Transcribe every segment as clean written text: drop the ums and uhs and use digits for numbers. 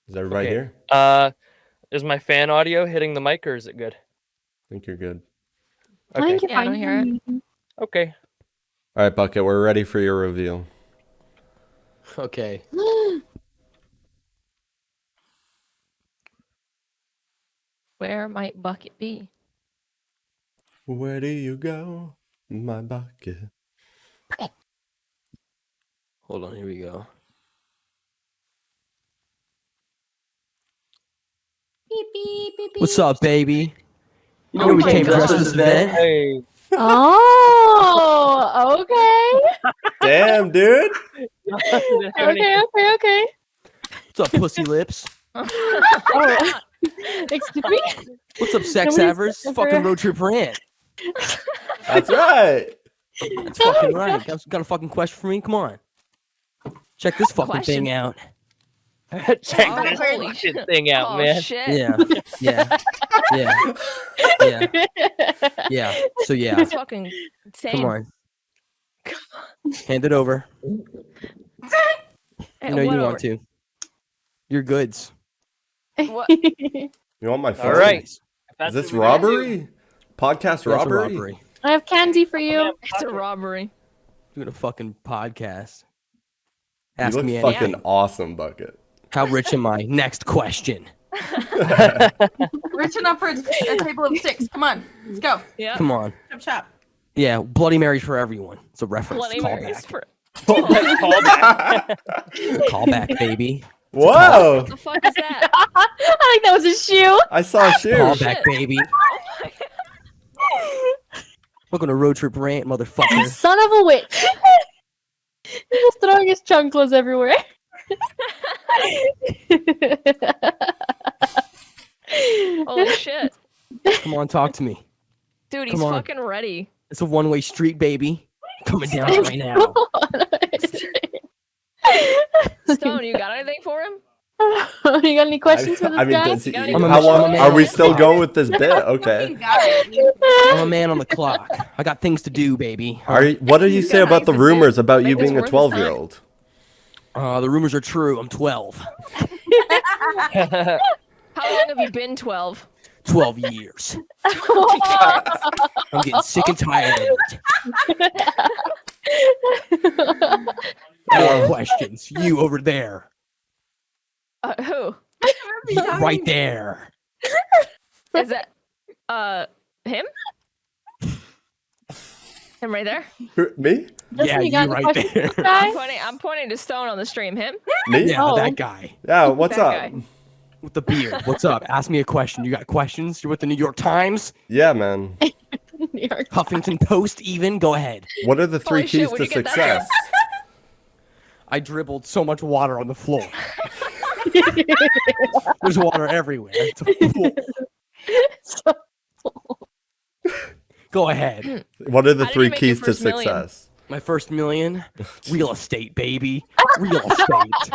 Is everybody here? Is my fan audio hitting the mic or is it good? I think you're good. I think you're fine. I don't hear it. Okay. All right, Bucket, we're ready for your reveal. Okay. Where might Bucket be? Where do you go, my Bucket? Hold on, here we go. Beep, beep, beep, beep. What's up, baby? You know we came dressed for this event. Hey. Oh, okay. Damn, dude. Okay. What's up, pussy lips? Oh, excuse me. What's up, sex Nobody's havers? ever- Fucking road trip Rant. That's right. That's fucking right. Got a fucking question for me? Come on. Check this fucking Question? thing out. Check Oh, this holy shit thing out, Oh man. shit! Yeah. So yeah. That's fucking insane. Come on. Hand it over. Hey, You know you what want to. Your goods. What? You want my phone? All right. Is this robbery? Podcast That's a robbery? robbery. I have candy for you. It's a robbery. Doing a fucking podcast. You Ask look me fucking anything. awesome, Bucket. How rich am I? Next question. Rich enough for a table of 6. Come on, let's go. Yeah. Come on. Chop chop. Yeah, Bloody Mary for everyone. It's a reference. Bloody Marys Callback. for. Callback. Callback, baby. Whoa! What the fuck is that? I think that was a shoe. I saw a shoe. Callback, shit. baby. Welcome to Road Trip Rant, motherfucker. Son of a witch. He's throwing his chanclas everywhere. Holy shit, Come on, talk to me. dude, he's Come on. fucking ready. It's a one-way street, baby. Coming down right now. Stone, you got anything for him? You got any questions for this guy? does he- I'm a how long man are on we the still clock. going with this bit? Okay. Fucking got it. I'm a man on the clock. I got things to do, baby. What did you say about the rumors about you Make this being a worth his time. 12-year-old? The rumors are true. I'm 12. How long have you been 12? 12 years. I'm getting sick and tired of it. More questions. You over there. Who? Right there. Is that him? Him right there? Me? Yeah, you got you any right questions there. for this guy? I'm pointing to Stone on the stream. Him? Me? Yeah, Oh. that guy. Yeah, what's That up? guy. With the beard. What's up? Ask me a question. You got questions? You're with the New York Times? Yeah, man. New York. Huffington Post even? Go ahead. What are the three Holy shit, keys where'd to you get that success? I dribbled so much water on the floor. There's water everywhere. It's a pool. Go ahead. What are the How did you three make your keys to first million? success? My first million? Real estate, baby. Real estate.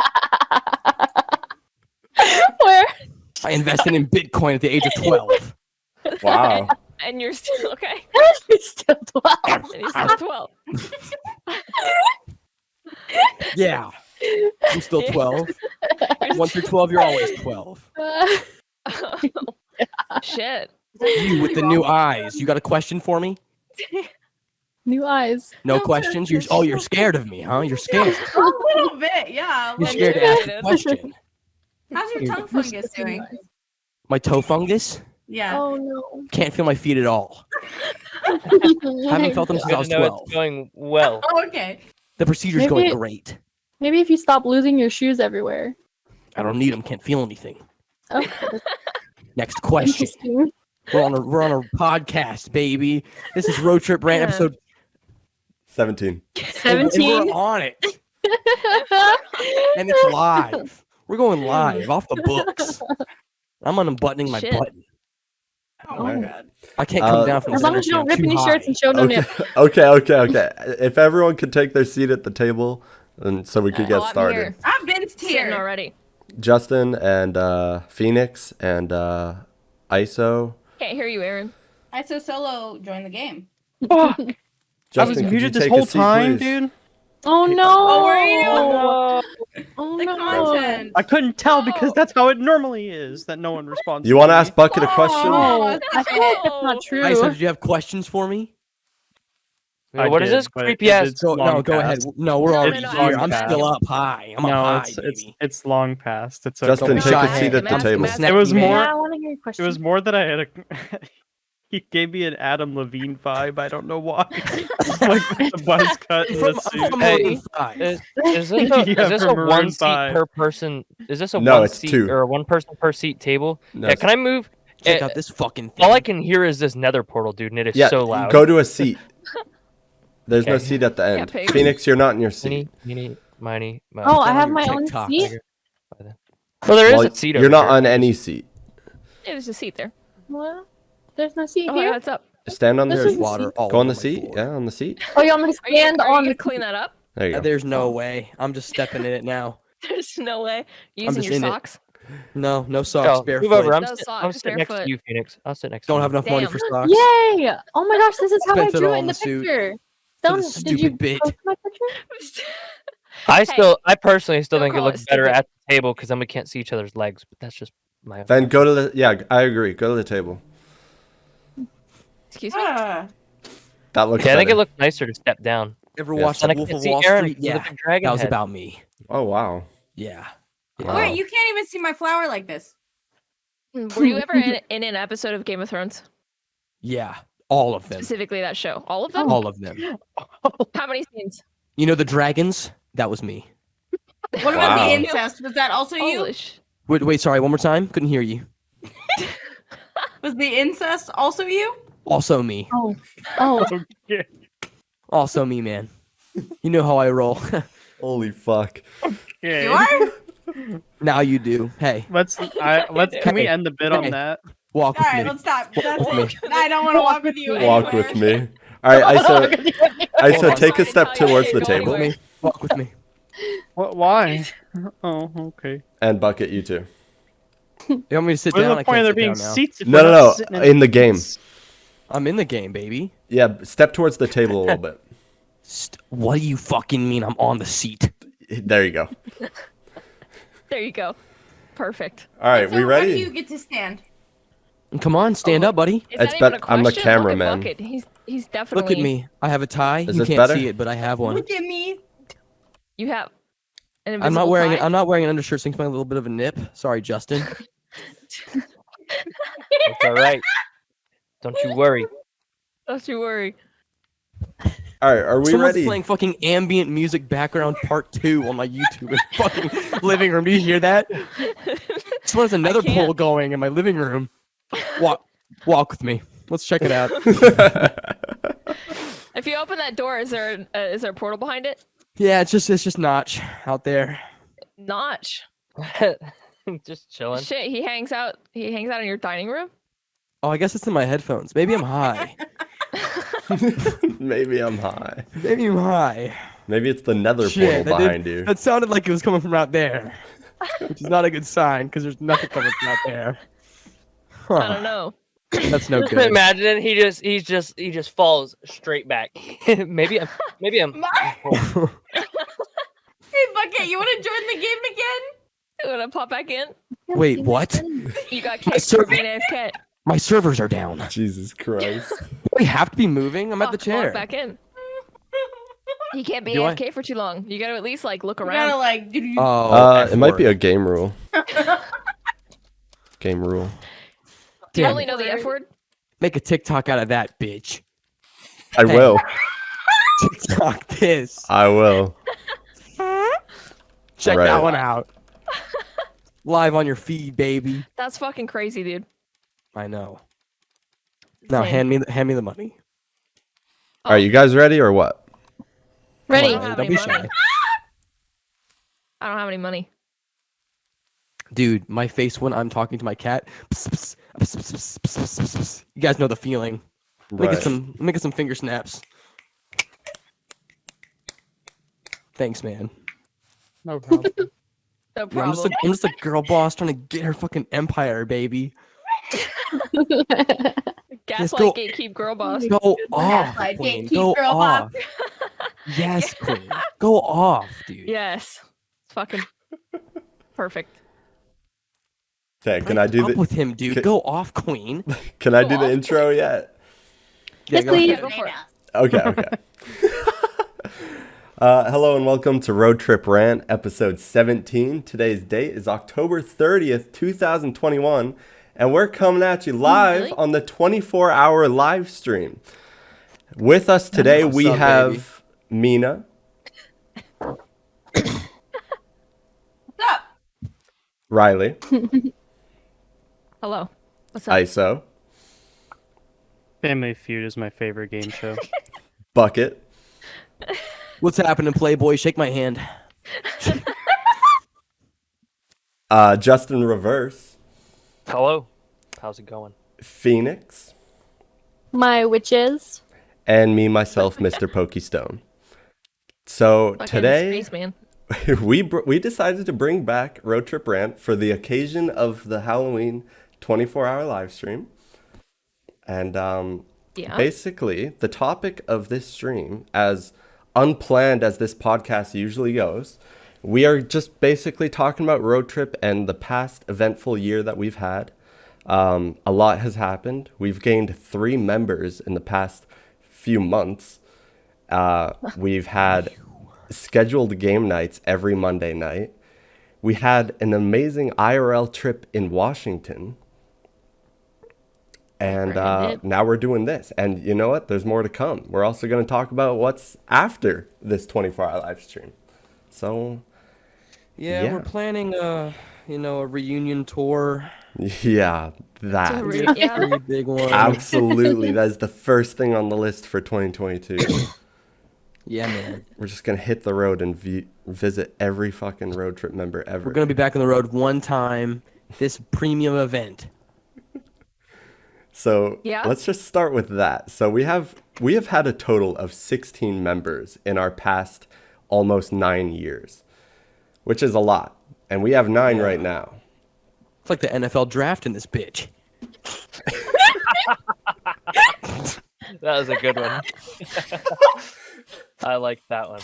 Where? I invested in Bitcoin at the age of 12. Wow. And you're still okay. He's still 12. And he's still 12. Yeah. I'm still 12. 1 through 12, you're always 12. Shit. You with the new eyes. You got a question for me? New eyes. No questions? You're scared of me, huh? You're scared. A little bit, yeah. You're scared to ask a question. How's your tongue fungus doing? My toe fungus? Yeah. Oh no. Can't feel my feet at all. Haven't felt them since I Good was to know 12. it's going well. Oh, okay. The procedure's Maybe going it- great. Maybe if you stop losing your shoes everywhere. I don't need them. Can't feel anything. Oh, Next question. interesting. We're on a podcast, baby. This is Road Trip Rant Yeah. episode 17. and 17. we're on it. And it's live. We're going live off the books. I'm unbuttoning my Shit. button. Oh Alright. my god. I can't come down from As this long as you don't rip too any shirts high. and show no Okay. nips. Okay. If everyone could take their seat at the table, and so we could get I'm started. here. I've been Sitting here. already. Justin and Phoenix and ISO. Can't hear you, Aaron. ISO Solo joined the game. Fuck! I was Justin, could you muted this take whole a seat, time, please? dude. Oh no! Oh, were you? Oh The no! content. I couldn't tell because that's how it normally is. That no one responds. You want to ask Bucket a question? Oh, I feel like that's not true. Isa, did you have questions for me? I What is did, this but creepy ass? it's No, long go ahead. past. No, we're already no, here. ask I'm that. still up high. I'm up No, high, it's baby. it's long past. It's Justin, Don't okay. be take a shy. seat at the Ask him, table. ask It was Snappy, man. more. Yeah, I want to hear your question. It was more that I had a. He gave me an Adam Levine vibe. I don't know why. Like the buzz cut and the I'm suit. from Hey, Maroon 5. Is this a, Yeah, is this a from Maroon one seat 5. per person? Is this a No, one it's seat two. or a one person per seat table? No, Yeah, can I move? Check Eh, out this fucking thing. All I can hear is this nether portal, dude, and it is Yeah, so loud. go to a seat. There's no Okay. seat at the end. pig. Phoenix, you're not in your seat. Mini, mini, miny, mouse. Oh, I on have your my own TikTok. seat. Well, there is Well, a seat. you're over not here. on any seat. There's a seat there. What? There's no seat Oh, here. what's up? Stand on This the There's is seat. a water seat. all Go on over the my seat. floor. Yeah, on the seat. Oh, you want me to Are you, stand are you on gonna the clean that up? There you go. There's no way. I'm just stepping in it now. There's no way. Using just your in it. socks. No socks, Go, barefoot. move over. I'm, Those I'm socks, sitting next to barefoot. you, Phoenix. I'll sit next Don't to have you. enough money Damn. for socks. Yay! Oh my gosh, this is how I Spent it drew all it in in the the suit. picture. For the Did you stupid bit. post my picture? I personally still Don't think it call it looks better stupid. at the table because then we can't see each other's legs. But that's just my. Then go to the. Yeah, I agree. Go to the table. Excuse me. That looks. Okay, I think it better. looks nicer to step down. Ever Yes. watched And I Wolf can of see Wall Aaron Street? with a Yeah, big dragon that was head. about me. Oh wow. Yeah. Wow. Wait, you can't even see my flower like this. Were you ever in an episode of Game of Thrones? Yeah. All of them. Specifically that show. All of them? All of them. How many scenes? You know the dragons? That was me. What about Wow. the incest? Was that also you? Holy sh- Wait, sorry, one more time. Couldn't hear you. Was the incest also you? Also me. Oh. Okay. Also me, man. You know how I roll. Holy fuck. Okay. You are? Now you do. Hey, Let's. Can we end the bit on Hey. that? walk All with right, me. let's stop. That's Walk with it. I don't want to walk with you. Walk anywhere. with me. All right, Iso, on. take a Sorry to step tell you, I towards can't the go table. Walk with me. Walk with me. Why? Oh, okay. And Bucket, you too. You want me to sit What's down? the I point of can't there sit being down now. seats? If No, we're no, not no. sitting In the game. I'm in the game, baby. Yeah, step towards the table a little bit. What do you fucking mean I'm on the seat? There you go. There you go. Perfect. All right, So we where do ready? you get to stand? Come on, stand up, buddy. Is It's that even bet- a I'm the question? Look at cameraman. Bucket. He's definitely. Look at me. I have a tie. Is You this can't better? see it, but I have one. Look at me. You have an I'm invisible not wearing. tie? I'm not wearing an undershirt. So it's a little bit of a nip. Sorry, Justin. It's all right. Don't you worry. Don't you worry. All right, are we Someone's ready? playing fucking ambient music background part 2 on my YouTube in fucking living room. Do you hear that? Someone has another can't. poll going in my living room. Walk with me. Let's check it out. If you open that door, is there a portal behind it? Yeah, it's just Notch out there. Notch. Just chilling. Shit, he hangs out in your dining room? Oh, I guess it's in my headphones. Maybe I'm high. Maybe I'm high. Maybe I'm high. Maybe it's the nether Shit, portal that did- behind you. That sounded like it was coming from out there, which is not a good sign because there's nothing coming from out there. Huh, I don't know. That's no good. Imagine he just falls straight back. maybe I'm. Hey, Bucket, you want to join the game again? You wanna pop back in? Wait, what? You got kicked Sir- for being AFK. My servers are down. Jesus Christ. We have to be moving. I'm at the Fuck, log chair. back in. You can't be Do I? AFK for too long. You gotta at least like look You around. gotta like. Oh, It might be a game rule. Game rule. Do you Damn only it. know the F word? Make a TikTok out of that, bitch. I Hey. will. TikTok this. I will. Check Right. that one out. Live on your feed, baby. That's fucking crazy, dude. I know. Now Insane. hand me the money. Are you guys ready or what? Ready? Come on. have Don't any be money. shy. I don't have any money. Dude, my face when I'm talking to my cat. Pss, pss, pss, pss, pss, pss, pss, pss, pss. You guys know the feeling. Let me Right. get some finger snaps. Thanks, man. No problem. No I'm problem. just a girl boss trying to get her fucking empire, baby. Gaslight go- gatekeep girl boss. Go off. Gaslight Queen. gatekeep Go girl boss. off. Yes, Queen. Go off, dude. Yes. It's fucking perfect. Okay, can I do up the with him, dude? Can- Go off, Queen. Can I Go do the off, intro yet? Yeah, Yes, go please. ahead. Go for it. Okay. Hello and welcome to Road Trip Rant, episode 17. Today's date is October 30th, 2021, and we're coming at you live really? on the 24-hour live stream. With us today, What's we up, have Mina, What's up? Riley, Hello. What's up? ISO, Family Feud is my favorite game show. Bucket, What's happening, Playboy? Shake my hand. Justin Reverse, Hello. How's it going? Phoenix, My witches. and me, myself, Mr. Pokestone. So Fucking today, Spaceman. we decided to bring back Road Trip Rant for the occasion of the Halloween 24-hour live stream. And Yeah. basically, the topic of this stream, as unplanned as this podcast usually goes, we are just basically talking about road trip and the past eventful year that we've had. A lot has happened. We've gained 3 members in the past few months. We've had scheduled game nights every Monday night. We had an amazing IRL trip in Washington. And Bringing it. now we're doing this. And you know what? There's more to come. We're also going to talk about what's after this 24-hour live stream. So, Yeah, Yeah. we're planning a reunion tour. yeah, that. Yeah. Pretty big one. Absolutely. That is the first thing on the list for 2022. Yeah, man. We're just going to hit the road and visit every fucking road trip member ever. We're gonna be back on the road one time. This premium event. So Yeah. let's just start with that. So we have had a total of 16 members in our past almost 9 years, which is a lot. And we have 9 right now. It's like the NFL draft in this bitch. That was a good one. I like that one.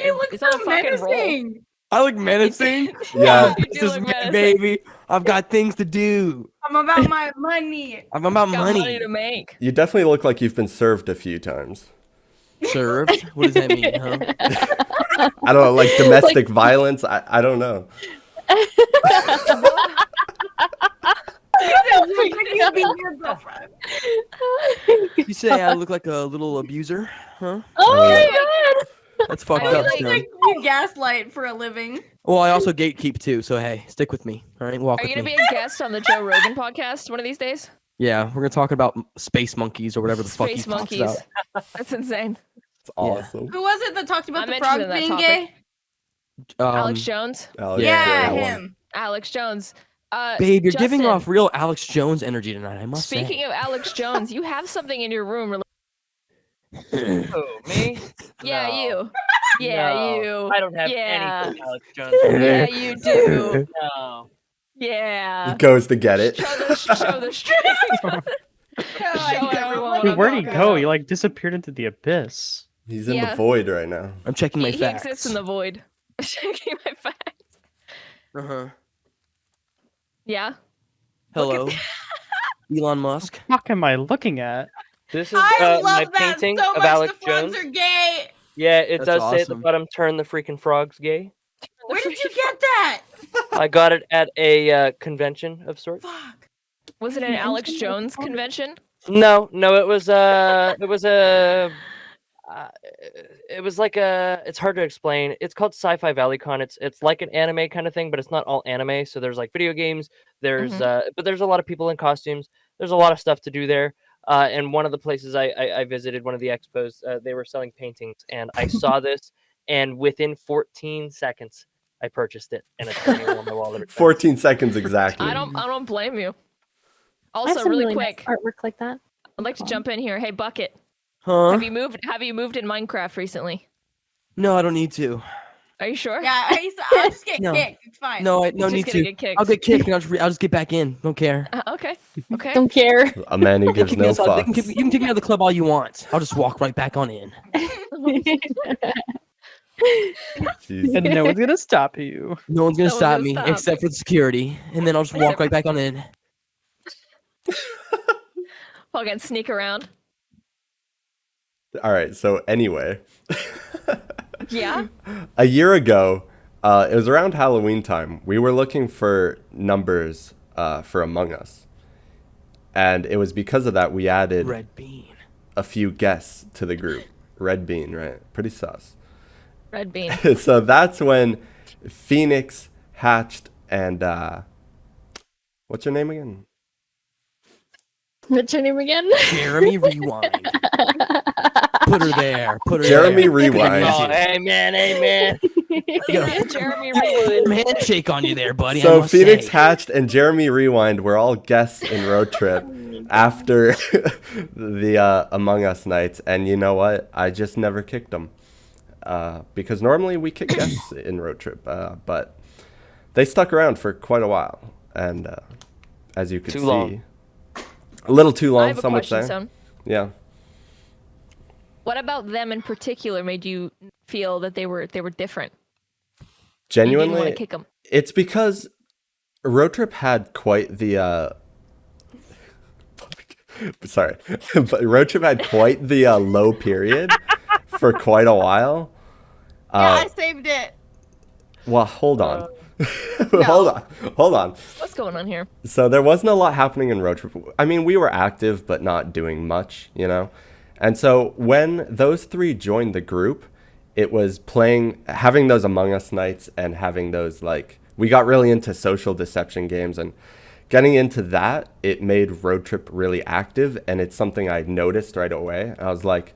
You look It's on so a fucking roll. menacing. I look menacing. Yeah. You This do is look me, menacing. baby. I've got things to do. I'm about my money. I'm about Got money. money to make. You definitely look like you've been served a few times. Served? What does that mean, huh? I don't know, like domestic violence. I don't know. You be your girlfriend. You say I look like a little abuser, huh? Oh my god! That's fucked I up, like- Stone. Like you gaslight for a living. Well, I also gatekeep too, so hey, stick with me. All right, walk Are you with gonna me. be a guest on the Joe Rogan podcast one of these days? Yeah, we're gonna talk about space monkeys or whatever the fuck he Space talks monkeys. about. That's insane. It's awesome. Who was it that talked about I'm the interested frog in that being topic. gay? Alex Jones. Oh, Yeah, that one. him. Alex Jones. Babe, you're giving Justin, off real Alex Jones energy tonight. I must Speaking say. of Alex Jones, you have something in your room. Who, me? Yeah, No. you. Yeah, No, you. I don't have Yeah. anything Alex Jones. Yeah, you do. No. Yeah. He goes to get it. Show the stream. Show everyone. Dude, where'd he Talking go? about- He like disappeared into the abyss. He's in Yeah. the void right now. I'm checking my He facts. exists in the void. Checking my facts. Uh-huh. Yeah. Hello, Elon Musk. What am I looking at? This is I my love that painting so of much. Alex The frogs Jones. are gay. Yeah, it That's does say at the awesome. bottom, turn the freaking frogs gay. Where did you get that? I got it at a convention of sorts. Fuck. Was it an Alex Jones convention? No, it was it was like it's hard to explain. It's called Sci-Fi ValleyCon. It's like an anime kind of thing, but it's not all anime. So there's like video games. There's but there's a lot of people in costumes. There's a lot of stuff to do there. And one of the places I visited, one of the expos, they were selling paintings, and I saw this, and within 14 seconds, I purchased it, and it's hanging on my wall. every time. 14 seconds exactly. I don't blame you. I have Also, some really nice quick, artwork like that. I'd like to jump in here. Hey, Bucket, Huh? have you moved in Minecraft recently? No, I don't need to. Are you sure? Yeah, I'll just get No. kicked. It's fine. No, I no Just need gonna to. get kicked. I'll get kicked and I'll just get back in. Don't care. Okay. Okay. Don't care. A man who gives Kick me no outside. You fucks. can kick me out of the club all you want. I'll just walk right back on in. Jeez. And no one's gonna stop you. No one's gonna No one's stop gonna me stop. except for the security, and then I'll just walk Except right back on in. Fucking sneak around. All right. So anyway, Yeah. a year ago, it was around Halloween time. We were looking for numbers for Among Us, and it was because of that we added Red bean. a few guests to the group. Red bean, right? Pretty sus. Red bean. So that's when Phoenix hatched and what's your name again? What's your name again? Jeremy Rewind. Put her there. Put her Jeremy there. Rewind. Oh, amen, amen. Jeremy Rewind. Handshake on you there, buddy. I So must Phoenix say. hatched and Jeremy Rewind were all guests in Road Trip after the Among Us nights, and you know what? I just never kicked them because normally we kick guests in Road Trip, but they stuck around for quite a while, and as you could Too see, long. a little too I long. have a Some would question, say, son. yeah. What about them in particular made you feel that they were different? You didn't want Genuinely, to kick them. it's because Road Trip had quite the sorry, but Road Trip had quite the low period for quite a while. Yeah, I saved it. Well, hold on. Hold on. What's going on here? So there wasn't a lot happening in Road Trip. I mean, we were active, but not doing much, you know? And so when those three joined the group, it was having those Among Us nights and having those, like, we got really into social deception games, and getting into that, it made Road Trip really active, and it's something I noticed right away. I was like,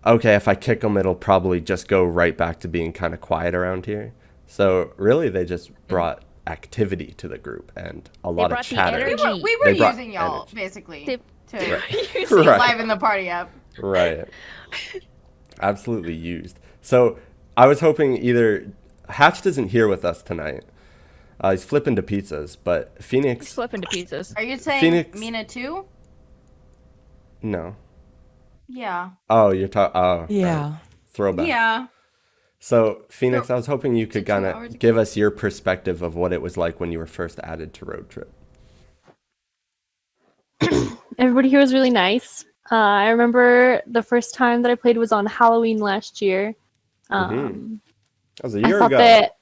okay, if I kick them, it'll probably just go right back to being kind of quiet around here. So really, they just brought activity to the group and a lot of brought the chatter. energy. We were They brought using y'all, energy. basically, They- to Right. liven the party up. Right. Absolutely used. So I was hoping either Hatched isn't here with us tonight. He's flipping to pizzas, but Phoenix, Flipping to pizzas. Are you saying Phoenix- Mina too? no. Yeah. Oh, you're talking. Oh, Yeah. right. Throwback. Yeah. So Phoenix, I was hoping you could 2 kind hours of ago. give us your perspective of what it was like when you were first added to Road Trip. Everybody here was really nice. I remember the first time that I played was on Halloween last year. That was a I year thought ago. that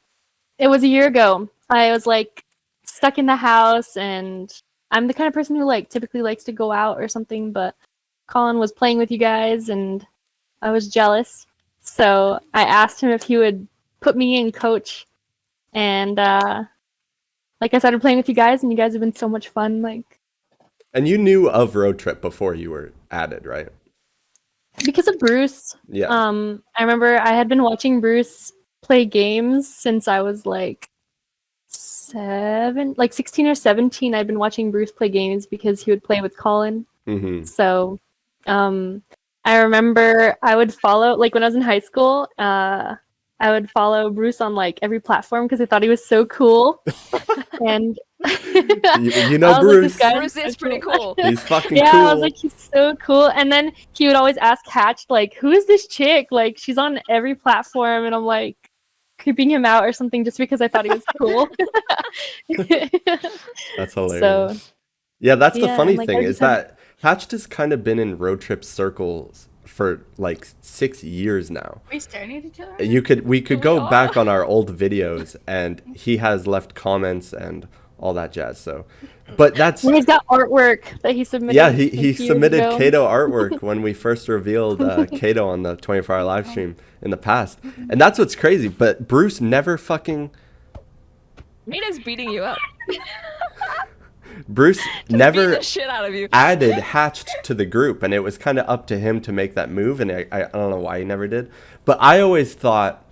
it was a year ago. I was like stuck in the house, and I'm the kind of person who like typically likes to go out or something, but Colin was playing with you guys, and I was jealous. So I asked him if he would put me in coach, and like I started playing with you guys, and you guys have been so much fun. Like And you knew of Road Trip before you were added, right? because of Bruce. Yeah. I remember I had been watching Bruce play games since I was like 16 or 17. I'd been watching Bruce play games because he would play with Colin. Mm-hmm. So, I remember I would follow, like when I was in high school, I would follow Bruce on like every platform because I thought he was so cool. And You know I was like, Bruce. this guy Bruce is so pretty cool. He's fucking yeah, cool. I was like, he's so cool. And then he would always ask Hatch, like, who is this chick? Like, she's on every platform. And I'm like, creeping him out or something just because I thought he was cool. That's hilarious. So, Yeah, that's the yeah, funny like, thing I is just had- that Hatched has kind of been in Road Trip circles for like 6 years now. Are we staring at each other? We could We go are. back on our old videos, and he has left comments and all that jazz. So, but that's and he's got artwork that he submitted. yeah. like, He years submitted ago. Kato artwork when we first revealed Kato on the 24-hour live stream in the past, and that's what's crazy. But Bruce never fucking Mina's beating you up. Bruce Beating never the shit out of you. added Hatched to the group, and it was kind of up to him to make that move, and I don't know why he never did. But I always thought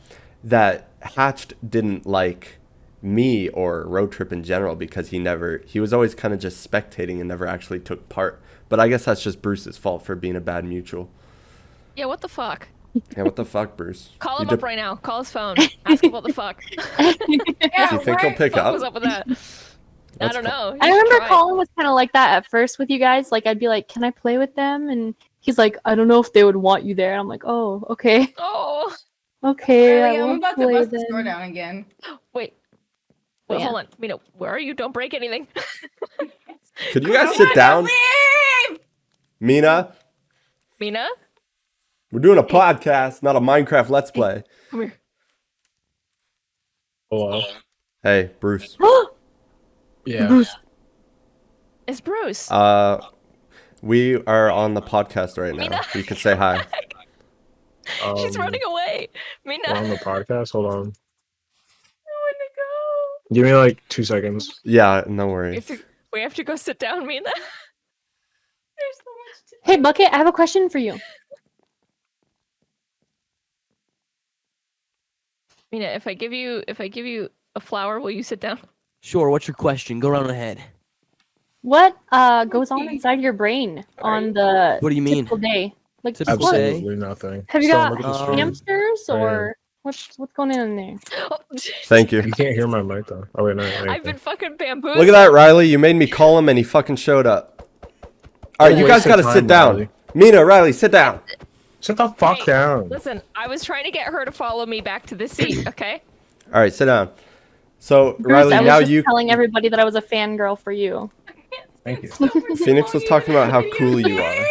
that Hatched didn't like me or Road Trip in general because he was always kind of just spectating and never actually took part. But I guess that's just Bruce's fault for being a bad mutual. Yeah, what the fuck? Yeah, what the fuck, Bruce? Call You him up dip- right now. Call his phone. Ask him what the fuck. Do you think he'll pick What was up? up with that? I That's don't know. I You should remember try. Colin was kind of like that at first with you guys. Like, I'd be like, "Can I play with them?" And he's like, "I don't know if they would want you there." And I'm like, "Oh, okay, Oh, okay, Riley, I I'm won't about to play bust the store then." down again. wait. But Wait, yeah. hold on. Mina, where are you? Don't break anything. Could you guys sit down? Leave! Mina, Mina, we're doing a podcast, not a Minecraft Let's Play. come here. Hello. Hey, Bruce. Yeah. Bruce. It's Bruce. We are on the podcast right now. Mina. You can say hi. She's running away. Mina. We're on the podcast. Hold on. I want to go. Give me like 2 seconds. Yeah, no worries. We have to go sit down, Mina. There's so much to Hey, Bucket, I have a question for you. Mina, if I give you a flower, will you sit down? Sure. What's your question? Go right ahead. What goes on inside your brain on the What do you mean? typical day? Like, Typical what? day? Absolutely nothing. Have you Stone, got look at the stream. hamsters Right or what's going on in there? Oh, Thank you. You can't hear my mic though. Oh wait, no. I've been fucking bamboozled. Look at that, Riley. You made me call him and he fucking showed up. All right, you guys Waste of gotta sit time, down. Riley. Mina, Riley, sit down. Sit the fuck Hey, down. Listen, I was trying to get her to follow me back to the seat, okay? All right, sit down. So, Bruce, Riley, I was now just you. telling everybody that I was a fangirl for you. Thank you. Phoenix was talking about how cool you are.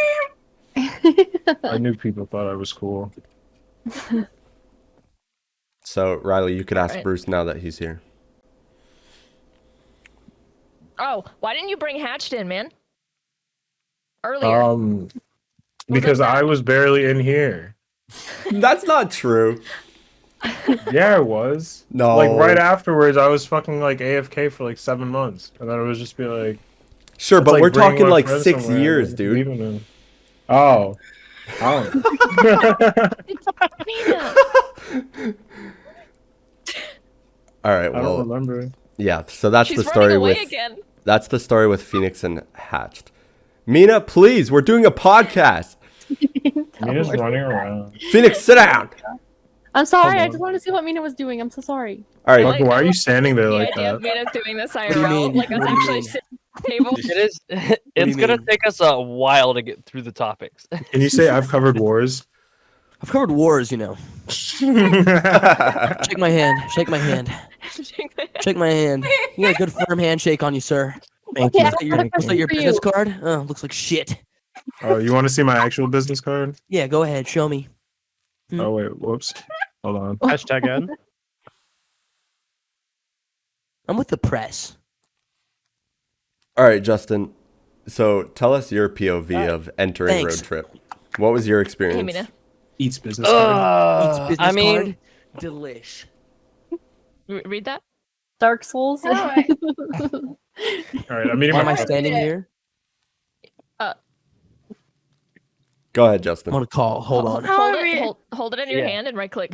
I knew people thought I was cool. So, Riley, you could ask Alright. Bruce now that he's here. Oh, why didn't you bring Hatched in, man? Earlier. Because I was barely in here. That's not true. Yeah, it was. No. Like right afterwards, I was fucking like AFK for like 7 months, and then it was just be like. Sure, it's but like we're bringing talking my like friends 6 somewhere, years, like, dude. leaving them. Oh. Oh. Mina. All right, I don't well, remember. yeah. So that's She's the running story away with again. that's the story with Phoenix and Hatched. Mina, please, we're doing a podcast. Mina's running around. Phoenix, sit down. I'm sorry, Hold I on. just wanted to see what Mina was doing. I'm so sorry. All right, Fuck, why are you standing there The like idea of that? Mina doing this do you IRL, mean? like us What do you actually mean? sitting at the table. It is. do It's you gonna mean? take us a while to get through the topics. Can you say I've covered wars? I've covered wars, you know. Shake my hand. Shake my hand. Shake my hand. You got a good firm handshake on you, sir. Thank Okay, you. I have a Is question that your for business you. card? Oh, looks like shit. Oh, you want to see my actual business card? Yeah, go ahead. Show me. Oh wait, whoops. Hold on. Hashtag N. I'm with the press. all right, Justin. So tell us your POV of entering Thanks. road trip. What was your Hey, experience? Mina. Eats business card. Eats business I mean, card. Delish. Read that. Dark Souls. Oh, I- All right, I'm eating Why am my I food. standing here? Go ahead, I'm Justin. on a call. Hold on. Hold it in your Yeah. hand and right click.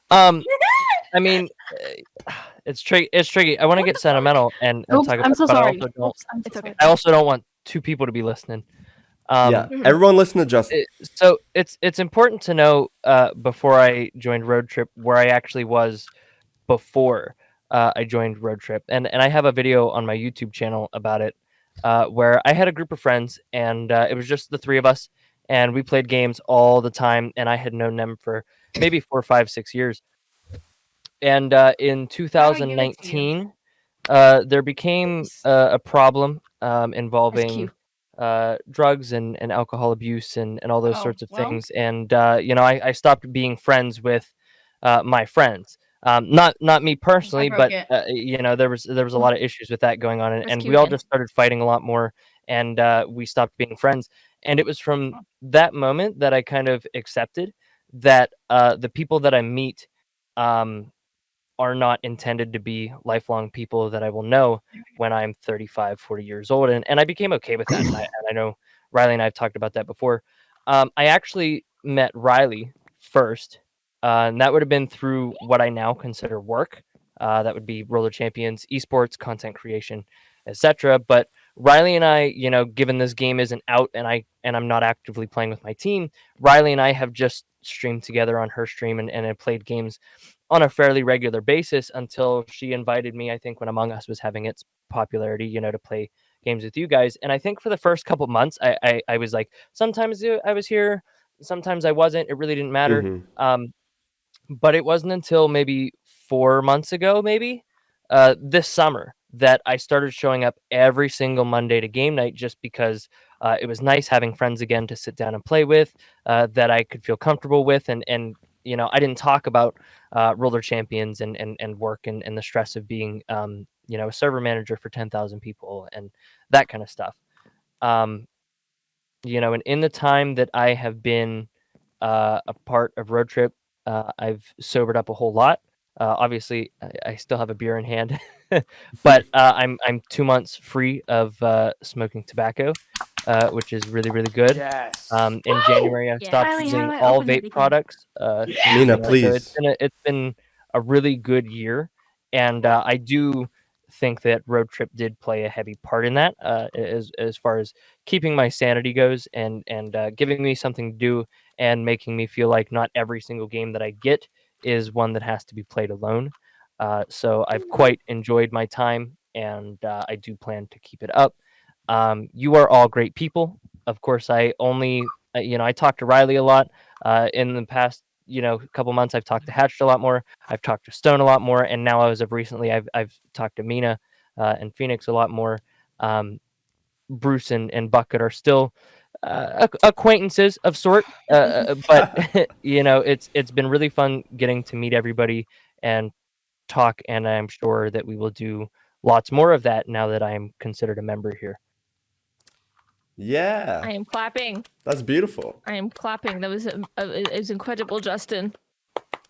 I mean, it's tricky. It's tricky. I want to get sentimental and Oops, talk about I'm so it, but sorry. I also don't. Oops, I'm so It's okay. sorry. I also don't want two people to be listening. Yeah, everyone listen to Justin. So it's important to know before I joined Road Trip where I actually was before I joined Road Trip, and I have a video on my YouTube channel about it where I had a group of friends and it was just the three of us, and we played games all the time, and I had known them for maybe 4, 5, 6 years. And in 2019, there became a problem involving drugs and alcohol abuse and all those Oh, sorts of well. things. And I stopped being friends with my friends. Not me personally, broke but it. there was a lot of issues with that going on, and Rescue we all again. just started fighting a lot more, and we stopped being friends. And it was from that moment that I kind of accepted that the people that I meet are not intended to be lifelong people that I will know when I'm 35, 40 years old. And I became okay with that. And I know Riley and I have talked about that before. I actually met Riley first, and that would have been through what I now consider work. That would be Roller Champions, esports, content creation, etc. But Riley and I, given this game isn't out and I'm not actively playing with my team, Riley and I have just streamed together on her stream and have played games on a fairly regular basis until she invited me, I think, when Among Us was having its popularity, to play games with you guys. And I think for the first couple months, I was like, sometimes I was here, sometimes I wasn't. It really didn't matter. But it wasn't until maybe 4 months ago, this summer, that I started showing up every single Monday to game night, just because it was nice having friends again to sit down and play with, that I could feel comfortable with. And I didn't talk about roller champions and work and the stress of being, a server manager for 10,000 people and that kind of stuff. And in the time that I have been a part of Road Trip, I've sobered up a whole lot. Obviously, I still have a beer in hand, but I'm 2 months free of smoking tobacco, which is really, really good. Yes. In January, I Yeah. stopped Riley, how using do I all open it vape again? products. Mina, So please. it's been a really good year, and I do think that Road Trip did play a heavy part in that, as far as keeping my sanity goes, and giving me something to do, and making me feel like not every single game that I get is one that has to be played alone. So I've quite enjoyed my time, and I do plan to keep it up. You are all great people. Of course, I only, I talked to Riley a lot. In the past, couple months, I've talked to Hatched a lot more. I've talked to Stone a lot more, and now as of recently, I've talked to Mina and Phoenix a lot more. Bruce and Bucket are still acquaintances of sort, but it's been really fun getting to meet everybody and talk, and I'm sure that we will do lots more of that now that I am considered a member here. Yeah, I am clapping. that's beautiful. I am clapping. That was it was incredible, Justin.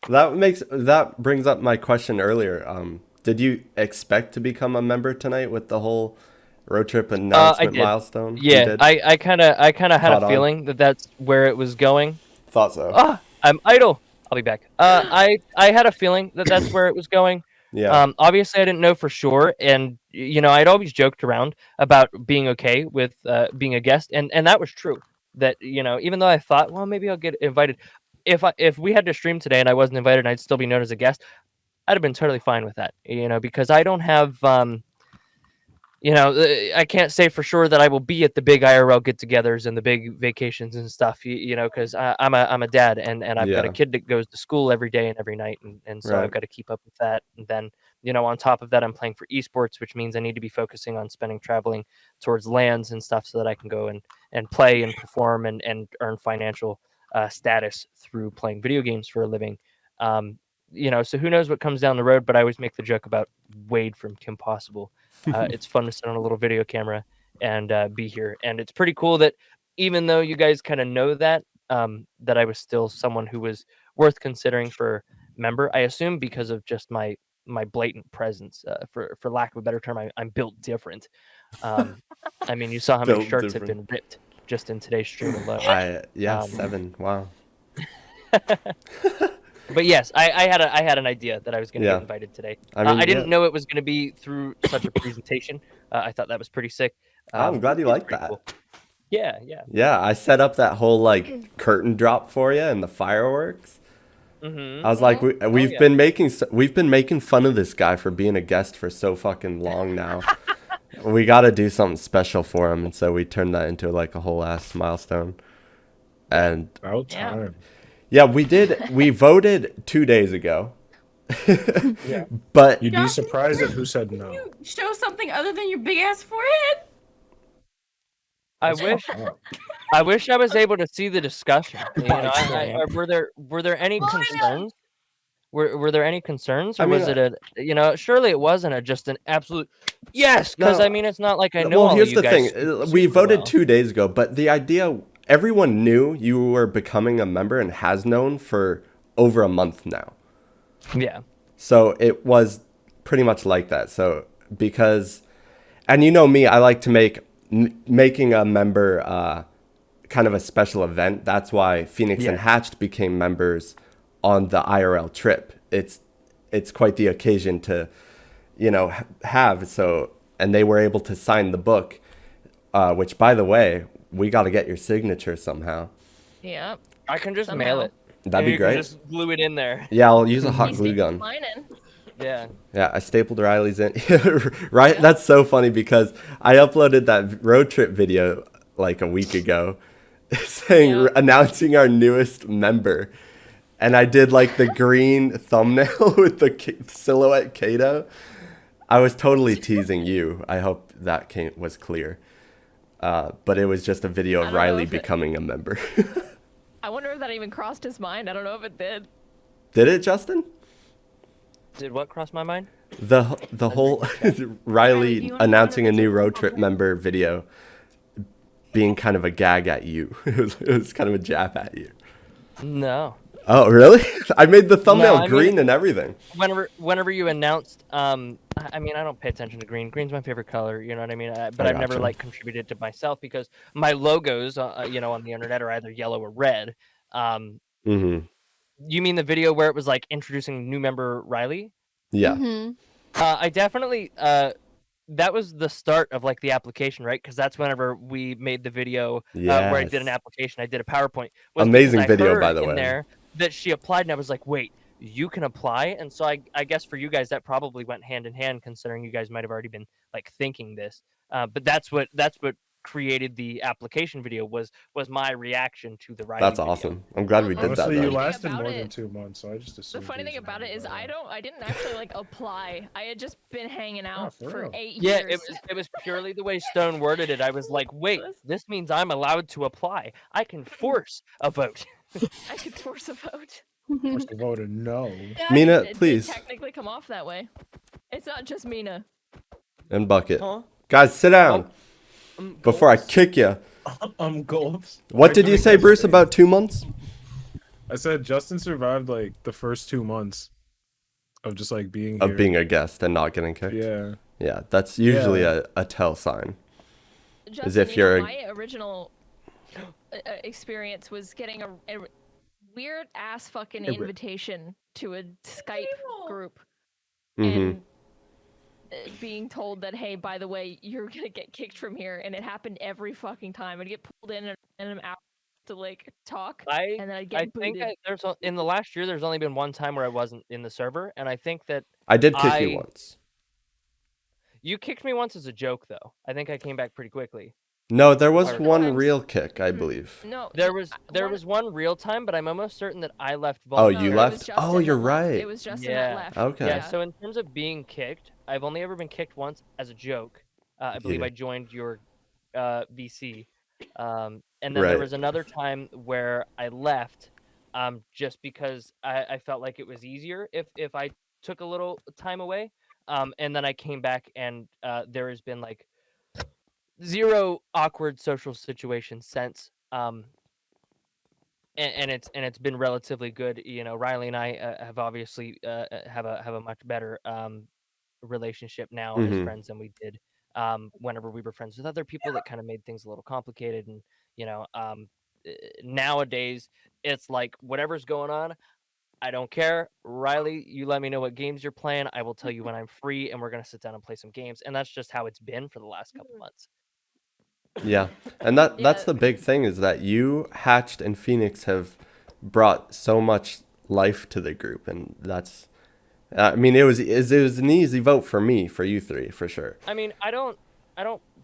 That brings up my question earlier. Did you expect to become a member tonight with the whole Road Trip announcement I did. milestone? You Yeah, did? I kind of had Caught a on. feeling that that's where it was going. Thought so. I'm idle. I'll be back. I had a feeling that that's where it was going. Yeah. Obviously, I didn't know for sure, and I'd always joked around about being okay with being a guest, and that was true. That even though I thought, well, maybe I'll get invited. If we had to stream today and I wasn't invited, and I'd still be known as a guest, I'd have been totally fine with that. Because I don't have I can't say for sure that I will be at the big IRL get-togethers and the big vacations and stuff, because I'm a dad, and I've got a Yeah. kid that goes to school every day and every night, and so Right. I've got to keep up with that. And then, on top of that, I'm playing for esports, which means I need to be focusing on traveling towards lands and stuff so that I can go and play and perform and earn financial status through playing video games for a living. So who knows what comes down the road, but I always make the joke about Wade from Kim Possible. It's fun to sit on a little video camera and be here, and it's pretty cool that even though you guys kind of know that that I was still someone who was worth considering for member. I assume because of just my blatant presence. For lack of a better term, I'm built different. I mean, you saw how many Built shirts different. have been ripped just in today's stream alone. 7. Wow. But yes, I had an idea that I was going to Yeah. get invited today. I mean, I didn't yeah. know it was going to be through such a presentation. I thought that was pretty sick. I'm glad you it's like pretty that. cool. Yeah. Yeah, I set up that whole curtain drop for you and the fireworks. Mm-hmm. I was like, we've yeah. been making fun of this guy for being a guest for so fucking long now. We got to do something special for him, and so we turned that into a whole ass milestone. And About Yeah. time. yeah, we did. We voted 2 days ago. Yeah. But You'd be surprised at who said no. You show something other than your big ass forehead. I That's wish fucked up. I wish I was able to see the discussion. By Trump. Were there any Well, I know. concerns? Were there any concerns, or I mean, was it surely it wasn't just an absolute yes? Because No. I mean, it's not like I know well, all here's of you the guys. thing. We super voted well. 2 days ago, but the idea, everyone knew you were becoming a member and has known for over a month now. Yeah. So it was pretty much like that. So because, and you know me, I like to making a member kind of a special event. That's why Phoenix and Yeah. Hatched became members on the IRL trip. It's quite the occasion to, have. So, and they were able to sign the book. which, by the way, we got to get your signature somehow. Yeah. I can just Somehow. mail it. That'd and be you great. Can just glue it in there. Yeah, I'll use a hot He glue stapled gun. mine in. Yeah. Yeah, I stapled Riley's in. Right? Yeah. That's so funny because I uploaded that road trip video like a week ago saying Yeah. announcing our newest member. And I did like the green thumbnail with the silhouette Kato. I was totally teasing you. I hope that was clear. But it was just a video I of don't know Riley if it- becoming a member. I wonder if that even crossed his mind. I don't know if it did. Did it, Justin? Did what cross my mind? The whole Riley you wanna announcing a run a new video road trip member video being kind of a gag at you. It was kind of a jab at you. No. Oh, really? I made the thumbnail I mean- green and everything. Whenever you announced, I mean, I don't pay attention to green. Green's my favorite color. You know what I mean? But I've never gotcha. like contributed to myself because my logos, you know, on the internet are either yellow or red. Mm-hmm. You mean the video where it was like introducing new member Riley? Yeah. Mhm. I definitely that was the start of like the application, right? Because that's whenever we made the video where I did an Yes. application. I did a PowerPoint. Was Amazing because I video, heard by the in way. there that she applied, and I was like, wait, you can apply? And so I guess for you guys that probably went hand in hand, considering you guys might have already been like thinking this. But that's what created the application video was my reaction to the Riley That's video. awesome. I'm glad we did that. Honestly, you Then. lasted about more it- than 2 months, so I just The assumed. funny he thing was about it is gonna go. I didn't actually like apply. I had just been hanging out for for real? 8 Yeah, years. it was purely the way Stone worded it. I was like, wait, this means I'm allowed to apply. I can force a vote. I could force a vote. Forced to vote a no. Yeah, Mina, it did please. technically come off that way. It's not just Mina. And Bucket. Huh? Guys, sit down before I Gulps. kick you. Gulps. What did you say, Bruce, about 2 months? I said Justin survived like the first 2 months of just like being here. Of being a guest and not getting kicked? Yeah. Yeah, that's usually Yeah. a tell sign. Justin, if you know, you're a- my original experience was getting a weird ass fucking invitation to a Skype group Mm-hmm. and being told that, hey, by the way, you're gonna get kicked from here, and it happened every fucking time. I'd get pulled in and I'm out to like talk, and then I'd get I think booted. in the last year there's only been one time where I wasn't in the server, and I think that I did kick you once. you kicked me once as a joke though. I think I came back pretty quickly. No, there was Or- one Sometimes- real kick, I believe. No, There was one- one real time, but I'm almost certain that I left. Oh, Vulnerable. you it left? was Justin Oh, you're that left. right. It was Justin Yeah. that left. Okay. Yeah. So in terms of being kicked, I've only ever been kicked once as a joke. I believe Yeah. I joined your VC, and then Right. there was another time where I left, just because I felt like it was easier if I took a little time away, and then I came back and there has been like zero awkward social situations since. And it's been relatively good. You know, Riley and I have obviously have a much better relationship now as Mhm. friends than we did whenever we were friends with other people. That kind of made things a little complicated. And you know, nowadays it's like whatever's going on, I don't care. Riley, you let me know what games you're playing. I will tell you when I'm free, and we're gonna sit down and play some games. And that's just how it's been for the last couple months. Yeah, and that's Yeah. the big thing is that you, Hatched, and Phoenix have brought so much life to the group, and that's. I mean, it was an easy vote for me, for you three, for sure. I mean, I don't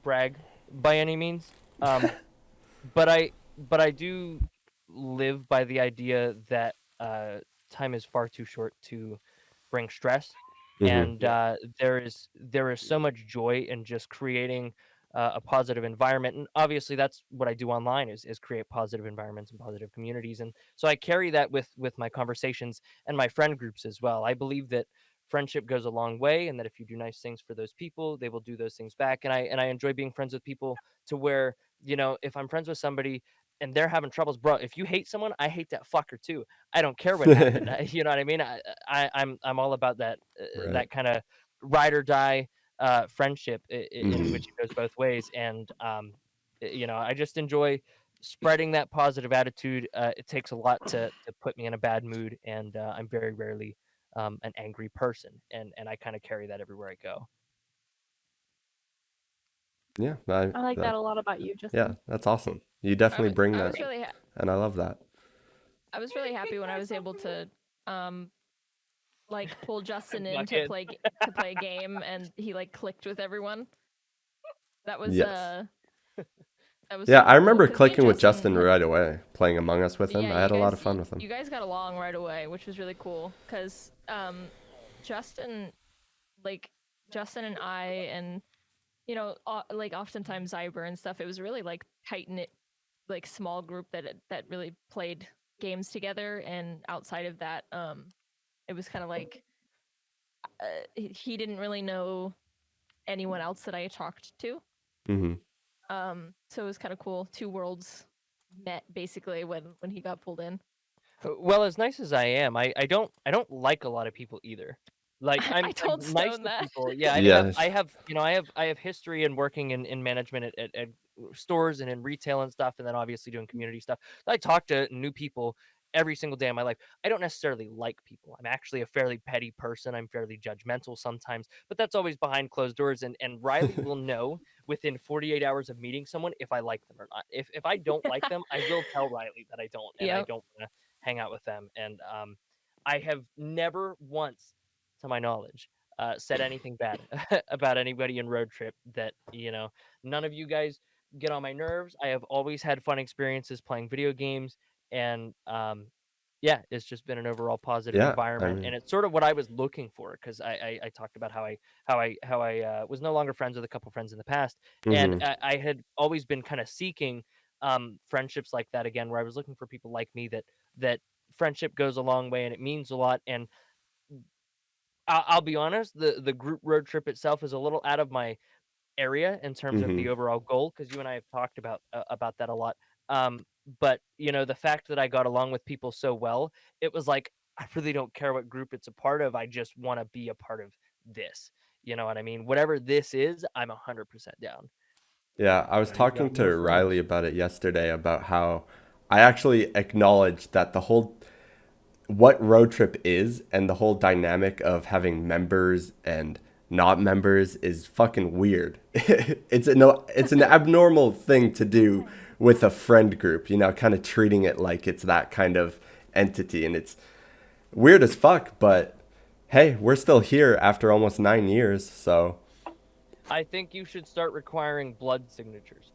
brag by any means, but I do live by the idea that time is far too short to bring stress, Mhm. and there is so much joy in just creating a positive environment. And obviously that's what I do online is create positive environments and positive communities. And so I carry that with my conversations and my friend groups as well. I believe that friendship goes a long way, and that if you do nice things for those people, they will do those things back. And I enjoy being friends with people to where, you know, if I'm friends with somebody and they're having troubles, bro, if you hate someone, I hate that fucker too. I don't care what happened. You know what I mean? I'm all about that Right. that kind of ride or die friendship in Mhm. which it goes both ways. And you know, I just enjoy spreading that positive attitude. It takes a lot to put me in a bad mood, and I'm very rarely an angry person, and I kind of carry that everywhere I go. Yeah, I like that a lot about you, Justin. yeah, that's awesome. You definitely bring I that, was really and I love that. I was really happy when I was able to like pull Justin in to Bucket. play a game, and he like clicked with everyone. That was Yes. that was Yeah, super I cool, remember 'cause me and clicking with Justin Justin had- right away, playing Among Us with him. Yeah, I had a lot of fun with you him. guys got along right away, which was really cool. Cause Justin, like Justin and I, and you know, like oftentimes Zyber and stuff. It was really like tight knit, like small group that really played games together. And outside of that, it was kind of like he didn't really know anyone else that I talked to. Hmm. So it was kind of cool. Two worlds met basically when he got pulled in. Well, as nice as I am, I don't like a lot of people either. Like I I'm told nice Stone to that. people. Yeah, Yes. I have history in working in management at stores and in retail and stuff, and then obviously doing community stuff. I talk to new people every single day of my life. I don't necessarily like people. I'm actually a fairly petty person. I'm fairly judgmental sometimes, but that's always behind closed doors. And Riley will know within 48 hours of meeting someone if I like them or not. If I don't like them, I will tell Riley that I don't, and I Yep. don't want to hang out with them. And I have never once, to my knowledge, said anything bad about anybody in Road Trip. That none of you guys get on my nerves. I have always had fun experiences playing video games, and yeah, it's just been an overall positive Yeah, environment, and it's sort of what I was looking for, because I talked about how I was no longer friends with a couple friends in the past, and hmm I had always been kind of seeking friendships like that again, where I was looking for people like me that friendship goes a long way and it means a lot. And I'll be honest, the group Road Trip itself is a little out of my area in terms of hmm the overall goal, because you and I have talked about that a lot. But the fact that I got along with people so well, it was like, I really don't care what group it's a part of. I just want to be a part of this. You know what I mean? Whatever this is, I'm 100% down. Yeah, I was Yeah, you talking got to no friends. Riley about it yesterday about how I actually acknowledged that the whole what road trip is and the whole dynamic of having members and not members is fucking weird. It's an abnormal thing to do with a friend group, kind of treating it like it's that kind of entity, and it's weird as fuck, but hey, we're still here after almost 9 years, so I think you should start requiring blood signatures.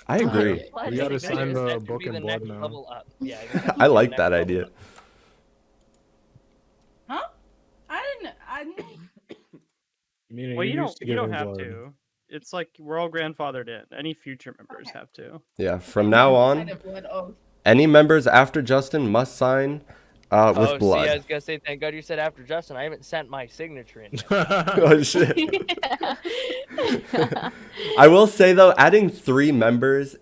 I agree. Blood We gotta signatures. sign That the should book be in the blood next now. level up. Yeah, I think that should I be the like next that level idea. up. Huh? I didn't. Meaning Well, you used to don't give him have blood. to. It's like we're all grandfathered in. Any future members Okay. have to. Yeah, from now Sign on, a blood oath. any members after Justin must sign with See, blood. I was gonna say, thank God you said after Justin. I haven't sent my signature in yet. Oh shit. I will say though, adding 3 members